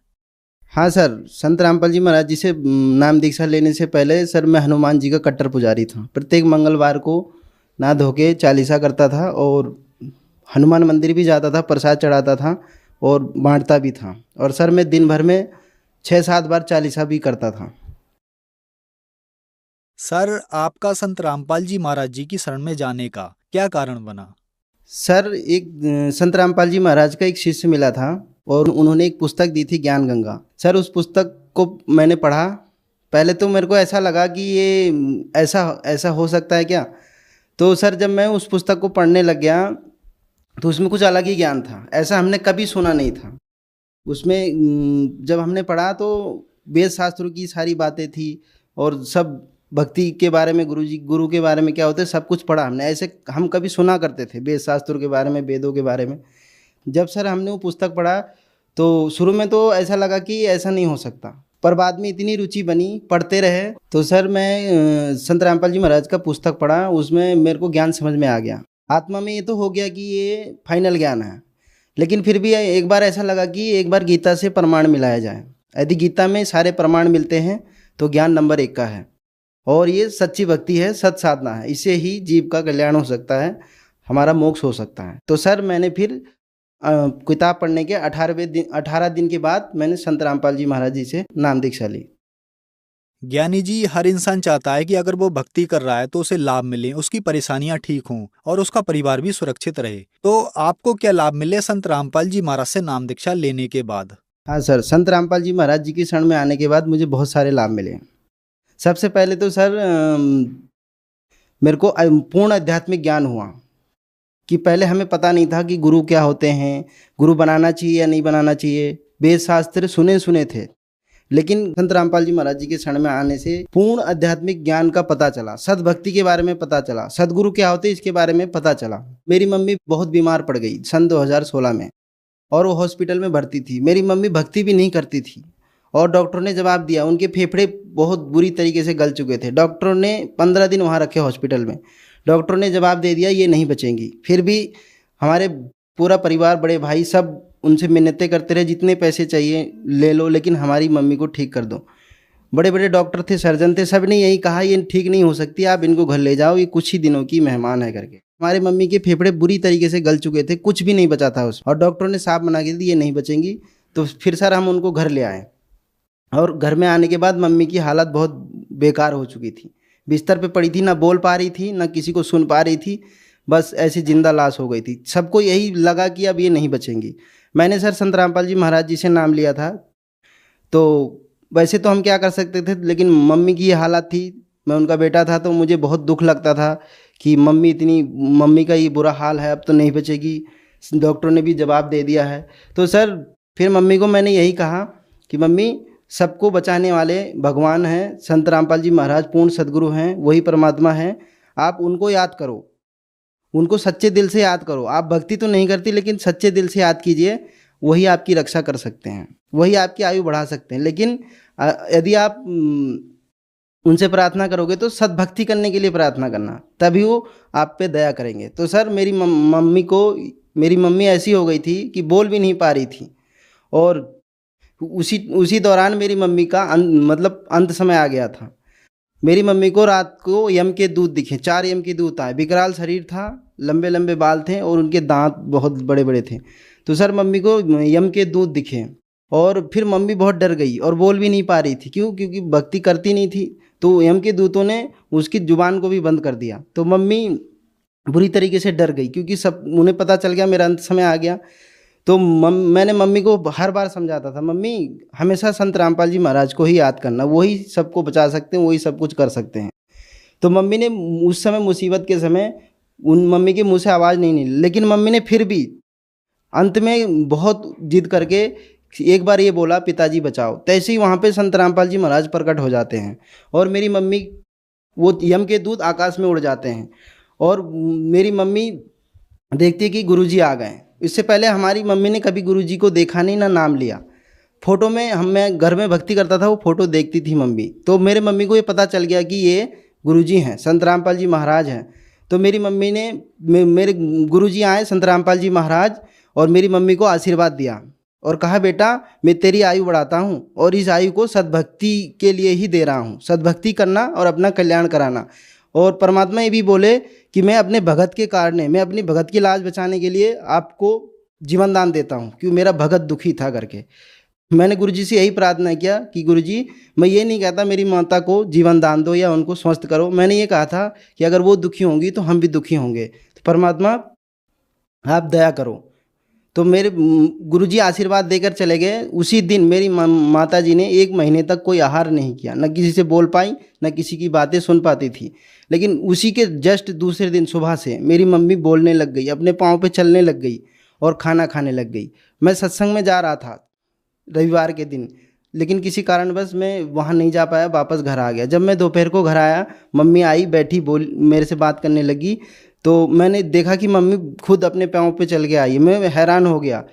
हाँ सर, संत रामपाल जी महाराज जी से नाम दीक्षा लेने से पहले सर मैं हनुमान जी का कट्टर पुजारी था। प्रत्येक मंगलवार को नहा धो के चालीसा करता था और हनुमान मंदिर भी जाता था, प्रसाद चढ़ाता था और बांटता भी था। और सर मैं दिन भर में 6-7 बार चालीसा भी करता था। सर, आपका संत रामपाल जी महाराज जी की शरण में जाने का क्या कारण बना? सर, एक संत रामपाल जी महाराज का एक शिष्य मिला था और उन्होंने एक पुस्तक दी थी, ज्ञान गंगा। सर, उस पुस्तक को मैंने पढ़ा। पहले तो मेरे को ऐसा लगा कि ये ऐसा हो सकता है क्या। तो सर, जब मैं उस पुस्तक को पढ़ने लग गया तो उसमें कुछ अलग ही ज्ञान था, ऐसा हमने कभी सुना नहीं था। उसमें जब हमने पढ़ा तो वेद शास्त्रों की सारी बातें थी और सब भक्ति के बारे में, गुरु के बारे में क्या होते सब कुछ पढ़ा हमने। ऐसे हम कभी सुना करते थे वेद शास्त्रों के बारे में, वेदों के बारे में। जब सर हमने वो पुस्तक पढ़ा तो शुरू में तो ऐसा लगा कि ऐसा नहीं हो सकता, पर बाद में इतनी रुचि बनी, पढ़ते रहे। तो सर मैं संत रामपाल जी महाराज का पुस्तक पढ़ा, उसमें मेरे को ज्ञान समझ में आ गया। आत्मा में ये तो हो गया कि ये फाइनल ज्ञान है, लेकिन फिर भी एक बार ऐसा लगा कि एक बार गीता से प्रमाण मिलाया जाए। यदि गीता में सारे प्रमाण मिलते हैं तो ज्ञान नंबर 1 का है और ये सच्ची भक्ति है, सत साधना है। इससे ही जीव का कल्याण हो सकता है, हमारा मोक्ष हो सकता है। तो सर मैंने फिर किताब पढ़ने के 18 दिन के बाद मैंने संत रामपाल जी महाराज जी से नाम दीक्षा ली। ज्ञानी जी, हर इंसान चाहता है कि अगर वो भक्ति कर रहा है तो उसे लाभ मिले, उसकी परेशानियां ठीक हों और उसका परिवार भी सुरक्षित रहे। तो आपको क्या लाभ मिले संत रामपाल जी महाराज से नाम दीक्षा लेने के बाद? हाँ सर, संत रामपाल जी महाराज जी की शरण में आने के बाद मुझे बहुत सारे लाभ मिले। सबसे पहले तो सर मेरे को पूर्ण आध्यात्मिक ज्ञान हुआ कि पहले हमें पता नहीं था कि गुरु क्या होते हैं, गुरु बनाना चाहिए या नहीं बनाना चाहिए। वेद शास्त्र सुने थे, लेकिन संत रामपाल जी महाराज जी के शरण में आने से पूर्ण आध्यात्मिक ज्ञान का पता चला, सद्भक्ति के बारे में पता चला, सदगुरु क्या होते इसके बारे में पता चला। मेरी मम्मी बहुत बीमार पड़ गई सन 2016 में और वो हॉस्पिटल में भर्ती थी। मेरी मम्मी भक्ति भी नहीं करती थी और डॉक्टर ने जवाब दिया, उनके फेफड़े बहुत बुरी तरीके से गल चुके थे। डॉक्टरों ने 15 दिन वहाँ रखे हॉस्पिटल में। डॉक्टरों ने जवाब दे दिया ये नहीं बचेंगी। फिर भी हमारे पूरा परिवार, बड़े भाई सब उनसे मिन्नतें करते रहे, जितने पैसे चाहिए ले लो, लेकिन हमारी मम्मी को ठीक कर दो। बड़े बड़े डॉक्टर थे, सर्जन थे, सब ने यही कहा ये ठीक नहीं हो सकती, आप इनको घर ले जाओ, ये कुछ ही दिनों की मेहमान है करके। हमारे मम्मी के फेफड़े बुरी तरीके से गल चुके थे, कुछ भी नहीं बचा था उस, और डॉक्टरों ने साफ मना के दी ये नहीं बचेंगी। तो फिर सर हम उनको घर ले आए। और घर में आने के बाद मम्मी की हालत बहुत बेकार हो चुकी थी, बिस्तर पे पड़ी थी, ना बोल पा रही थी, ना किसी को सुन पा रही थी, बस ऐसी जिंदा लाश हो गई थी। सबको यही लगा कि अब ये नहीं बचेंगी। मैंने सर संत रामपाल जी महाराज जी से नाम लिया था। तो वैसे तो हम क्या कर सकते थे, लेकिन मम्मी की ये हालत थी, मैं उनका बेटा था, तो मुझे बहुत दुख लगता था कि मम्मी का ये बुरा हाल है, अब तो नहीं बचेगी, डॉक्टरों ने भी जवाब दे दिया है। तो सर फिर मम्मी को मैंने यही कहा कि मम्मी, सबको बचाने वाले भगवान हैं, संत रामपाल जी महाराज पूर्ण सदगुरु हैं, वही परमात्मा हैं, आप उनको याद करो, उनको सच्चे दिल से याद करो। आप भक्ति तो नहीं करती, लेकिन सच्चे दिल से याद कीजिए, वही आपकी रक्षा कर सकते हैं, वही आपकी आयु बढ़ा सकते हैं। लेकिन यदि आप उनसे प्रार्थना करोगे तो सद्भक्ति करने के लिए प्रार्थना करना, तभी वो आप पे दया करेंगे। तो सर मेरी मम्मी ऐसी हो गई थी कि बोल भी नहीं पा रही थी, और उसी दौरान मेरी मम्मी का मतलब अंत समय आ गया था। मेरी मम्मी को रात को यम के दूत दिखे, 4 यम के दूत आए। विकराल शरीर था, लंबे लंबे बाल थे और उनके दांत बहुत बड़े बड़े थे। तो सर मम्मी को यम के दूत दिखे, और फिर मम्मी बहुत डर गई और बोल भी नहीं पा रही थी। क्यों? क्योंकि भक्ति करती नहीं थी। तो यम के दूतों ने उसकी जुबान को भी बंद कर दिया। तो मम्मी बुरी तरीके से डर गई, क्योंकि सब उन्हें पता चल गया मेरा अंत समय आ गया। तो मैंने मम्मी को हर बार समझाता था, मम्मी हमेशा संत रामपाल जी महाराज को ही याद करना, वही सबको बचा सकते हैं, वही सब कुछ कर सकते हैं। तो मम्मी ने उस समय मुसीबत के समय मम्मी के मुंह से आवाज़ नहीं निकली, लेकिन मम्मी ने फिर भी अंत में बहुत जिद करके एक बार ये बोला, पिताजी बचाओ। तैसे ही वहाँ पे संत रामपाल जी महाराज प्रकट हो जाते हैं, और मेरी मम्मी, वो यम के दूत आकाश में उड़ जाते हैं, और मेरी मम्मी देखती है कि गुरुजी आ गए। इससे पहले हमारी मम्मी ने कभी गुरुजी को देखा नहीं, ना नाम लिया। फोटो में मैं घर में भक्ति करता था, वो फोटो देखती थी मम्मी। तो मेरे मम्मी को ये पता चल गया कि ये गुरुजी हैं, संत रामपाल जी महाराज हैं। तो मेरी मम्मी ने मेरे गुरुजी आए संत रामपाल जी महाराज, और मेरी मम्मी को आशीर्वाद दिया और कहा, बेटा मैं तेरी आयु बढ़ाता हूँ, और इस आयु को सद्भक्ति के लिए ही दे रहा हूँ, सद्भक्ति करना और अपना कल्याण कराना। और परमात्मा ये भी बोले कि मैं अपने भगत के कारण, मैं अपनी भगत की लाज बचाने के लिए आपको जीवन दान देता हूँ, क्योंकि मेरा भगत दुखी था करके। मैंने गुरुजी से यही प्रार्थना किया कि गुरुजी, मैं ये नहीं कहता मेरी माता को जीवन दान दो या उनको स्वस्थ करो, मैंने ये कहा था कि अगर वो दुखी होंगी तो हम भी दुखी होंगे, तो परमात्मा आप दया करो। तो मेरे गुरुजी आशीर्वाद देकर चले गए। उसी दिन मेरी माता जी ने 1 महीने तक कोई आहार नहीं किया, न किसी से बोल पाई, न किसी की बातें सुन पाती थी। लेकिन उसी के जस्ट दूसरे दिन सुबह से मेरी मम्मी बोलने लग गई, अपने पाँव पे चलने लग गई और खाना खाने लग गई। मैं सत्संग में जा रहा था रविवार के दिन, लेकिन किसी कारणवश मैं वहाँ नहीं जा पाया, वापस घर आ गया। जब मैं दोपहर को घर आया, मम्मी आई, बैठी, मेरे से बात करने लगी। तो मैंने देखा कि मम्मी खुद अपने पाँव पे चल के आई। मैं हैरान हो गया।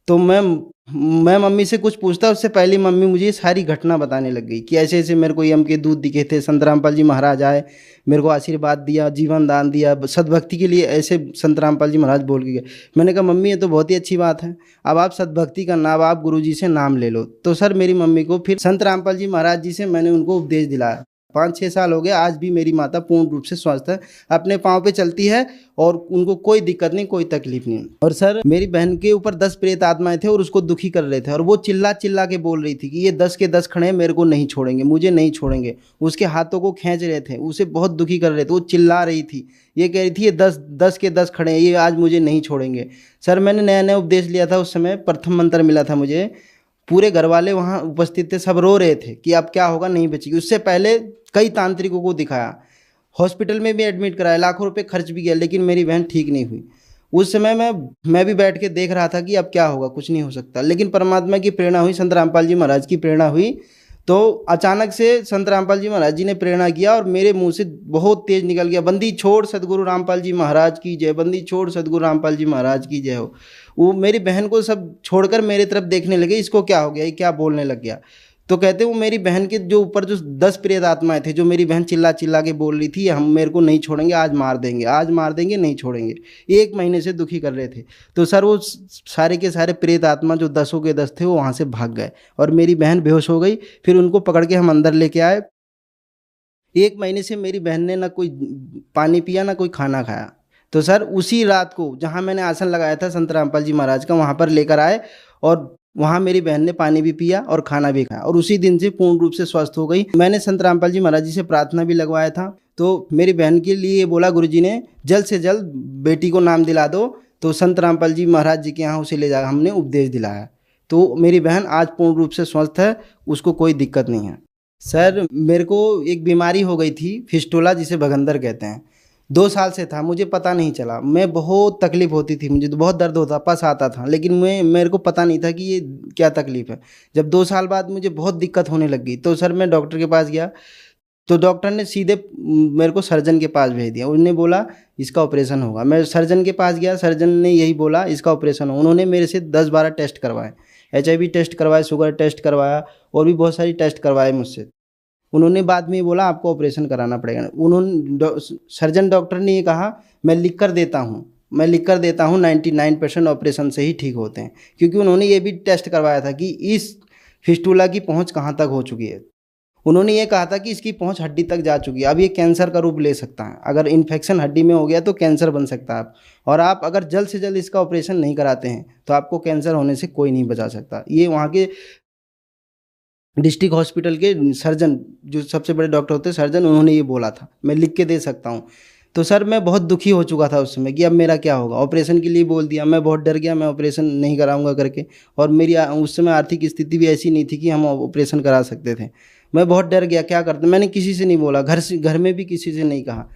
तो मैं मम्मी से कुछ पूछता, उससे पहले मम्मी मुझे सारी घटना बताने लग गई कि ऐसे ऐसे मेरे को यम के दूत दिखे थे, संत रामपाल जी महाराज आए, मेरे को आशीर्वाद दिया, जीवन दान दिया, सद्भक्ति के लिए ऐसे संत रामपाल जी महाराज बोल के गए। मैंने कहा, मम्मी ये तो बहुत ही अच्छी बात है, अब आप सद्भक्ति करना, अब आप गुरुजी से नाम ले लो। तो सर मेरी मम्मी को फिर संत रामपाल जी महाराज जी से मैंने उनको उपदेश दिलाया। 5-6 साल हो गए, आज भी मेरी माता पूर्ण रूप से स्वस्थ है, अपने पाँव पे चलती है और उनको कोई दिक्कत नहीं, कोई तकलीफ नहीं। और सर मेरी बहन के ऊपर 10 प्रेत आत्माएं थे और उसको दुखी कर रहे थे, और वो चिल्ला चिल्ला के बोल रही थी कि ये 10 के 10 खड़े हैं, मेरे को नहीं छोड़ेंगे, मुझे नहीं छोड़ेंगे। उसके हाथों को खींच रहे थे, उसे बहुत दुखी कर रहे थे, वो चिल्ला रही थी, ये कह रही थी ये 10 के 10 खड़े हैं, ये आज मुझे नहीं छोड़ेंगे। सर मैंने नया नया उपदेश लिया था, उस समय प्रथम मंत्र मिला था मुझे। पूरे घर वाले वहाँ उपस्थित थे, सब रो रहे थे कि अब क्या होगा, नहीं बचेगी। उससे पहले कई तांत्रिकों को दिखाया, हॉस्पिटल में भी एडमिट कराया, लाखों रुपए खर्च भी किया, लेकिन मेरी बहन ठीक नहीं हुई। उस समय मैं भी बैठ के देख रहा था कि अब क्या होगा, कुछ नहीं हो सकता। लेकिन परमात्मा की प्रेरणा हुई, संत रामपाल जी महाराज की प्रेरणा हुई। तो अचानक से संत रामपाल जी महाराज जी ने प्रेरणा किया और मेरे मुंह से बहुत तेज निकल गया, बंदी छोड़ सदगुरु रामपाल जी महाराज की जय, बंदी छोड़ सदगुरु रामपाल जी महाराज की जय हो। वो मेरी बहन को सब छोड़कर मेरे तरफ देखने लगे, इसको क्या हो गया, ये क्या बोलने लग गया। तो कहते वो मेरी बहन के जो ऊपर जो 10 प्रेत आत्माएं थे, जो मेरी बहन चिल्ला चिल्ला के बोल रही थी, हम मेरे को नहीं छोड़ेंगे, आज मार देंगे, आज मार देंगे, नहीं छोड़ेंगे, 1 महीने से दुखी कर रहे थे। तो सर वो सारे के सारे प्रेत आत्मा जो 10 के 10 थे वो वहाँ से भाग गए और मेरी बहन बेहोश हो गई। फिर उनको पकड़ के हम अंदर लेके आए। 1 महीने से मेरी बहन ने ना कोई पानी पिया, ना कोई खाना खाया। तो सर उसी रात को जहाँ मैंने आसन लगाया था संत रामपाल जी महाराज का, वहाँ पर लेकर आए और वहाँ मेरी बहन ने पानी भी पिया और खाना भी खाया और उसी दिन से पूर्ण रूप से स्वस्थ हो गई। मैंने संत रामपाल जी महाराज जी से प्रार्थना भी लगवाया था, तो मेरी बहन के लिए बोला गुरुजी ने जल्द से जल्द बेटी को नाम दिला दो, तो संत रामपाल जी महाराज जी के यहाँ उसे ले जा हमने उपदेश दिलाया, तो मेरी बहन आज पूर्ण रूप से स्वस्थ है, उसको कोई दिक्कत नहीं है। सर मेरे को एक बीमारी हो गई थी फिस्टुला, जिसे भगंदर कहते हैं। 2 साल से था, मुझे पता नहीं चला, मैं बहुत तकलीफ होती थी, मुझे तो बहुत दर्द होता, पस आता था, लेकिन मेरे को पता नहीं था कि ये क्या तकलीफ है। जब 2 साल बाद मुझे बहुत दिक्कत होने लग गई, तो सर मैं डॉक्टर के पास गया, तो डॉक्टर ने सीधे मेरे को सर्जन के पास भेज दिया। उन्होंने बोला इसका ऑपरेशन होगा। मैं सर्जन के पास गया, सर्जन ने यही बोला इसका ऑपरेशन हो। उन्होंने मेरे से 10-12 टेस्ट करवाए, HIV टेस्ट करवाए, शुगर टेस्ट करवाया और भी बहुत सारी टेस्ट करवाए मुझसे। उन्होंने बाद में बोला आपको ऑपरेशन कराना पड़ेगा। सर्जन डॉक्टर ने ये कहा मैं लिख कर देता हूँ 99% ऑपरेशन से ही ठीक होते हैं, क्योंकि उन्होंने ये भी टेस्ट करवाया था कि इस फिस्टुला की पहुँच कहाँ तक हो चुकी है। उन्होंने ये कहा था कि इसकी पहुँच हड्डी तक जा चुकी है, अब ये कैंसर का रूप ले सकता है, अगर इन्फेक्शन हड्डी में हो गया तो कैंसर बन सकता है और आप अगर जल्द से जल्द इसका ऑपरेशन नहीं कराते हैं तो आपको कैंसर होने से कोई नहीं बचा सकता। ये वहाँ के डिस्ट्रिक्ट हॉस्पिटल के सर्जन, जो सबसे बड़े डॉक्टर होते हैं सर्जन, उन्होंने ये बोला था, मैं लिख के दे सकता हूँ। तो सर मैं बहुत दुखी हो चुका था उस समय कि अब मेरा क्या होगा। ऑपरेशन के लिए बोल दिया, मैं बहुत डर गया, मैं ऑपरेशन नहीं कराऊंगा करके, और मेरी उस समय आर्थिक स्थिति भी ऐसी नहीं थी कि हम ऑपरेशन करा सकते थे। मैं बहुत डर गया, क्या करते, मैंने किसी से नहीं बोला, घर में भी किसी से नहीं कहा।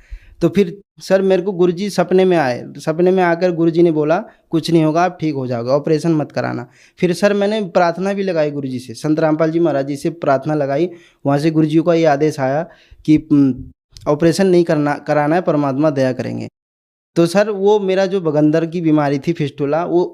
तो फिर सर मेरे को गुरुजी सपने में आए, सपने में आकर गुरुजी ने बोला कुछ नहीं होगा, आप ठीक हो जाओगे, ऑपरेशन मत कराना। फिर सर मैंने प्रार्थना भी लगाई गुरुजी से, संत रामपाल जी महाराज जी से प्रार्थना लगाई। वहाँ से गुरुजी का ये आदेश आया कि ऑपरेशन नहीं कराना है, परमात्मा दया करेंगे। तो सर वो मेरा जो भगंदर की बीमारी थी फिस्टुला, वो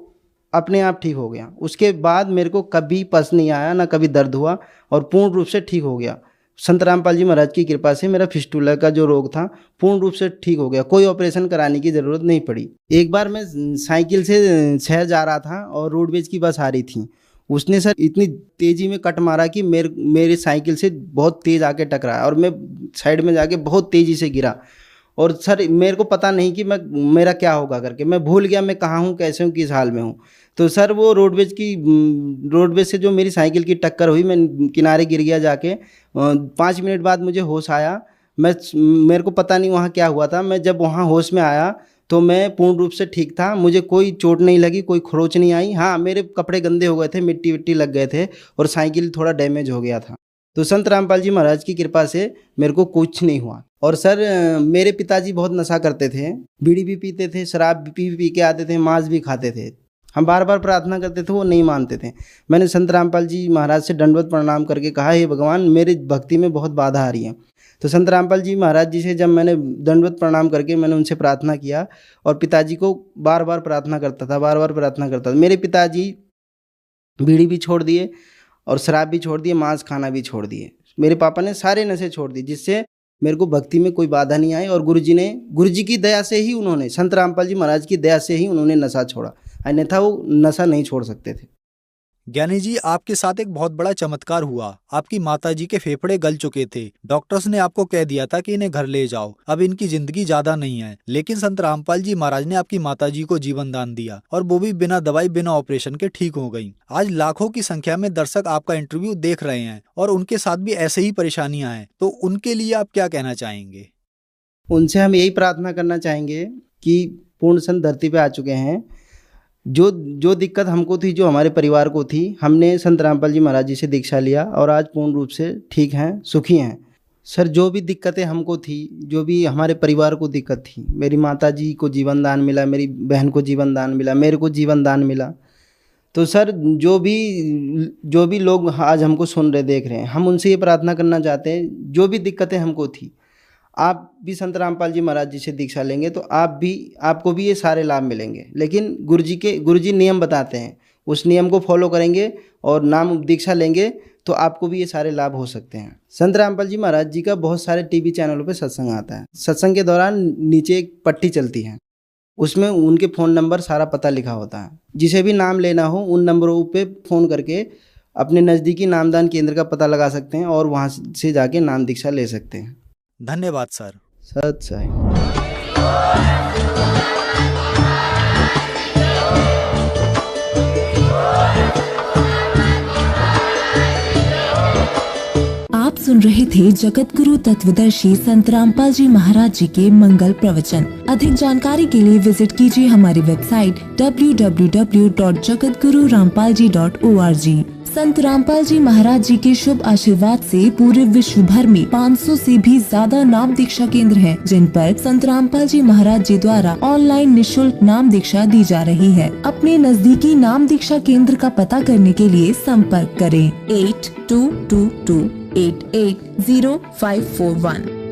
अपने आप ठीक हो गया। उसके बाद मेरे को कभी पस नहीं आया, ना कभी दर्द हुआ और पूर्ण रूप से ठीक हो गया। संत रामपाल जी महाराज की कृपा से मेरा फिस्टुला का जो रोग था पूर्ण रूप से ठीक हो गया, कोई ऑपरेशन कराने की ज़रूरत नहीं पड़ी। एक बार मैं साइकिल से शहर जा रहा था और रोडवेज की बस आ रही थी, उसने सर इतनी तेज़ी में कट मारा कि मेरे साइकिल से बहुत तेज़ आके टकराया और मैं साइड में जाके बहुत तेज़ी से गिरा। और सर मेरे को पता नहीं कि मेरा क्या होगा करके, मैं भूल गया मैं कहाँ हूँ, कैसे हूँ, किस हाल में हूँ। तो सर वो रोडवेज से जो मेरी साइकिल की टक्कर हुई, मैं किनारे गिर गया जाके। 5 मिनट बाद मुझे होश आया। मेरे को पता नहीं वहाँ क्या हुआ था। मैं जब वहाँ होश में आया तो मैं पूर्ण रूप से ठीक था, मुझे कोई चोट नहीं लगी, कोई खरोच नहीं आई। हाँ, मेरे कपड़े गंदे हो गए थे, मिट्टी विट्टी लग गए थे और साइकिल थोड़ा डैमेज हो गया था। तो संत रामपाल जी महाराज की कृपा से मेरे को कुछ नहीं हुआ। और सर मेरे पिताजी बहुत नशा करते थे, बीड़ी भी पीते थे, शराब भी पी के आते थे, मांस भी खाते थे। हम बार बार प्रार्थना करते थे, वो नहीं मानते थे। मैंने संत रामपाल जी महाराज से दंडवत प्रणाम करके कहा, हे भगवान मेरी भक्ति में बहुत बाधा आ रही है। तो संत रामपाल जी महाराज जी से जब मैंने दंडवत प्रणाम करके मैंने उनसे प्रार्थना किया और पिताजी को बार बार प्रार्थना करता था। मेरे पिताजी बीड़ी भी छोड़ दिए और शराब भी छोड़ दिए, मांस खाना भी छोड़ दिए। मेरे पापा ने सारे नशे छोड़ दिए, जिससे मेरे को भक्ति में कोई बाधा नहीं आई। और गुरुजी की दया से ही उन्होंने, संत रामपाल जी महाराज की दया से ही उन्होंने नशा छोड़ा, अन्यथा वो नशा नहीं छोड़ सकते थे। ज्ञानी जी, आपके साथ एक बहुत बड़ा चमत्कार हुआ। आपकी माताजी के फेफड़े गल चुके थे, डॉक्टर्स ने आपको कह दिया था कि इन्हें घर ले जाओ, अब इनकी जिंदगी ज्यादा नहीं है। लेकिन संत रामपाल जी महाराज ने आपकी माताजी को जीवन दान दिया और वो भी बिना दवाई बिना ऑपरेशन के ठीक हो गई। आज लाखों की संख्या में दर्शक आपका इंटरव्यू देख रहे हैं और उनके साथ भी ऐसे ही परेशानियां हैं, तो उनके लिए आप क्या कहना चाहेंगे? उनसे हम यही प्रार्थना करना चाहेंगे कि पूर्ण संत धरती पे आ चुके हैं। जो दिक्कत हमको थी, जो हमारे परिवार को थी, हमने संत रामपाल जी महाराज जी से दीक्षा लिया और आज पूर्ण रूप से ठीक हैं, सुखी हैं। सर जो भी दिक्कतें हमको थी, जो भी हमारे परिवार को दिक्कत थी, मेरी माता जी को जीवन दान मिला, मेरी बहन को जीवन दान मिला, मेरे को जीवन दान मिला। तो सर जो भी लोग आज हमको सुन रहे, देख रहे हैं, हम उनसे ये प्रार्थना करना चाहते हैं, जो भी दिक्कतें हमको थी, आप भी संत रामपाल जी महाराज जी से दीक्षा लेंगे तो आपको भी ये सारे लाभ मिलेंगे। लेकिन गुरुजी नियम बताते हैं, उस नियम को फॉलो करेंगे और नाम दीक्षा लेंगे तो आपको भी ये सारे लाभ हो सकते हैं। संत रामपाल जी महाराज जी का बहुत सारे टीवी चैनलों पे सत्संग आता है। सत्संग के दौरान नीचे एक पट्टी चलती है, उसमें उनके फ़ोन नंबर सारा पता लिखा होता है। जिसे भी नाम लेना हो उन नंबरों पे फ़ोन करके अपने नज़दीकी नामदान केंद्र का पता लगा सकते हैं और वहाँ से जाके नाम दीक्षा ले सकते हैं। धन्यवाद सर। सत साई। सुन रहे थे जगत गुरु तत्वदर्शी संत रामपाल जी महाराज जी के मंगल प्रवचन। अधिक जानकारी के लिए विजिट कीजिए हमारी वेबसाइट www.jagatgururampalji.org। संत रामपाल जी महाराज जी के शुभ आशीर्वाद से पूरे विश्व भर में 500 से भी ज्यादा नाम दीक्षा केंद्र हैं, जिन पर संत रामपाल जी महाराज जी द्वारा ऑनलाइन निशुल्क नाम दीक्षा दी जा रही है। अपने नजदीकी नाम दीक्षा केंद्र का पता करने के लिए संपर्क करें 8222880541।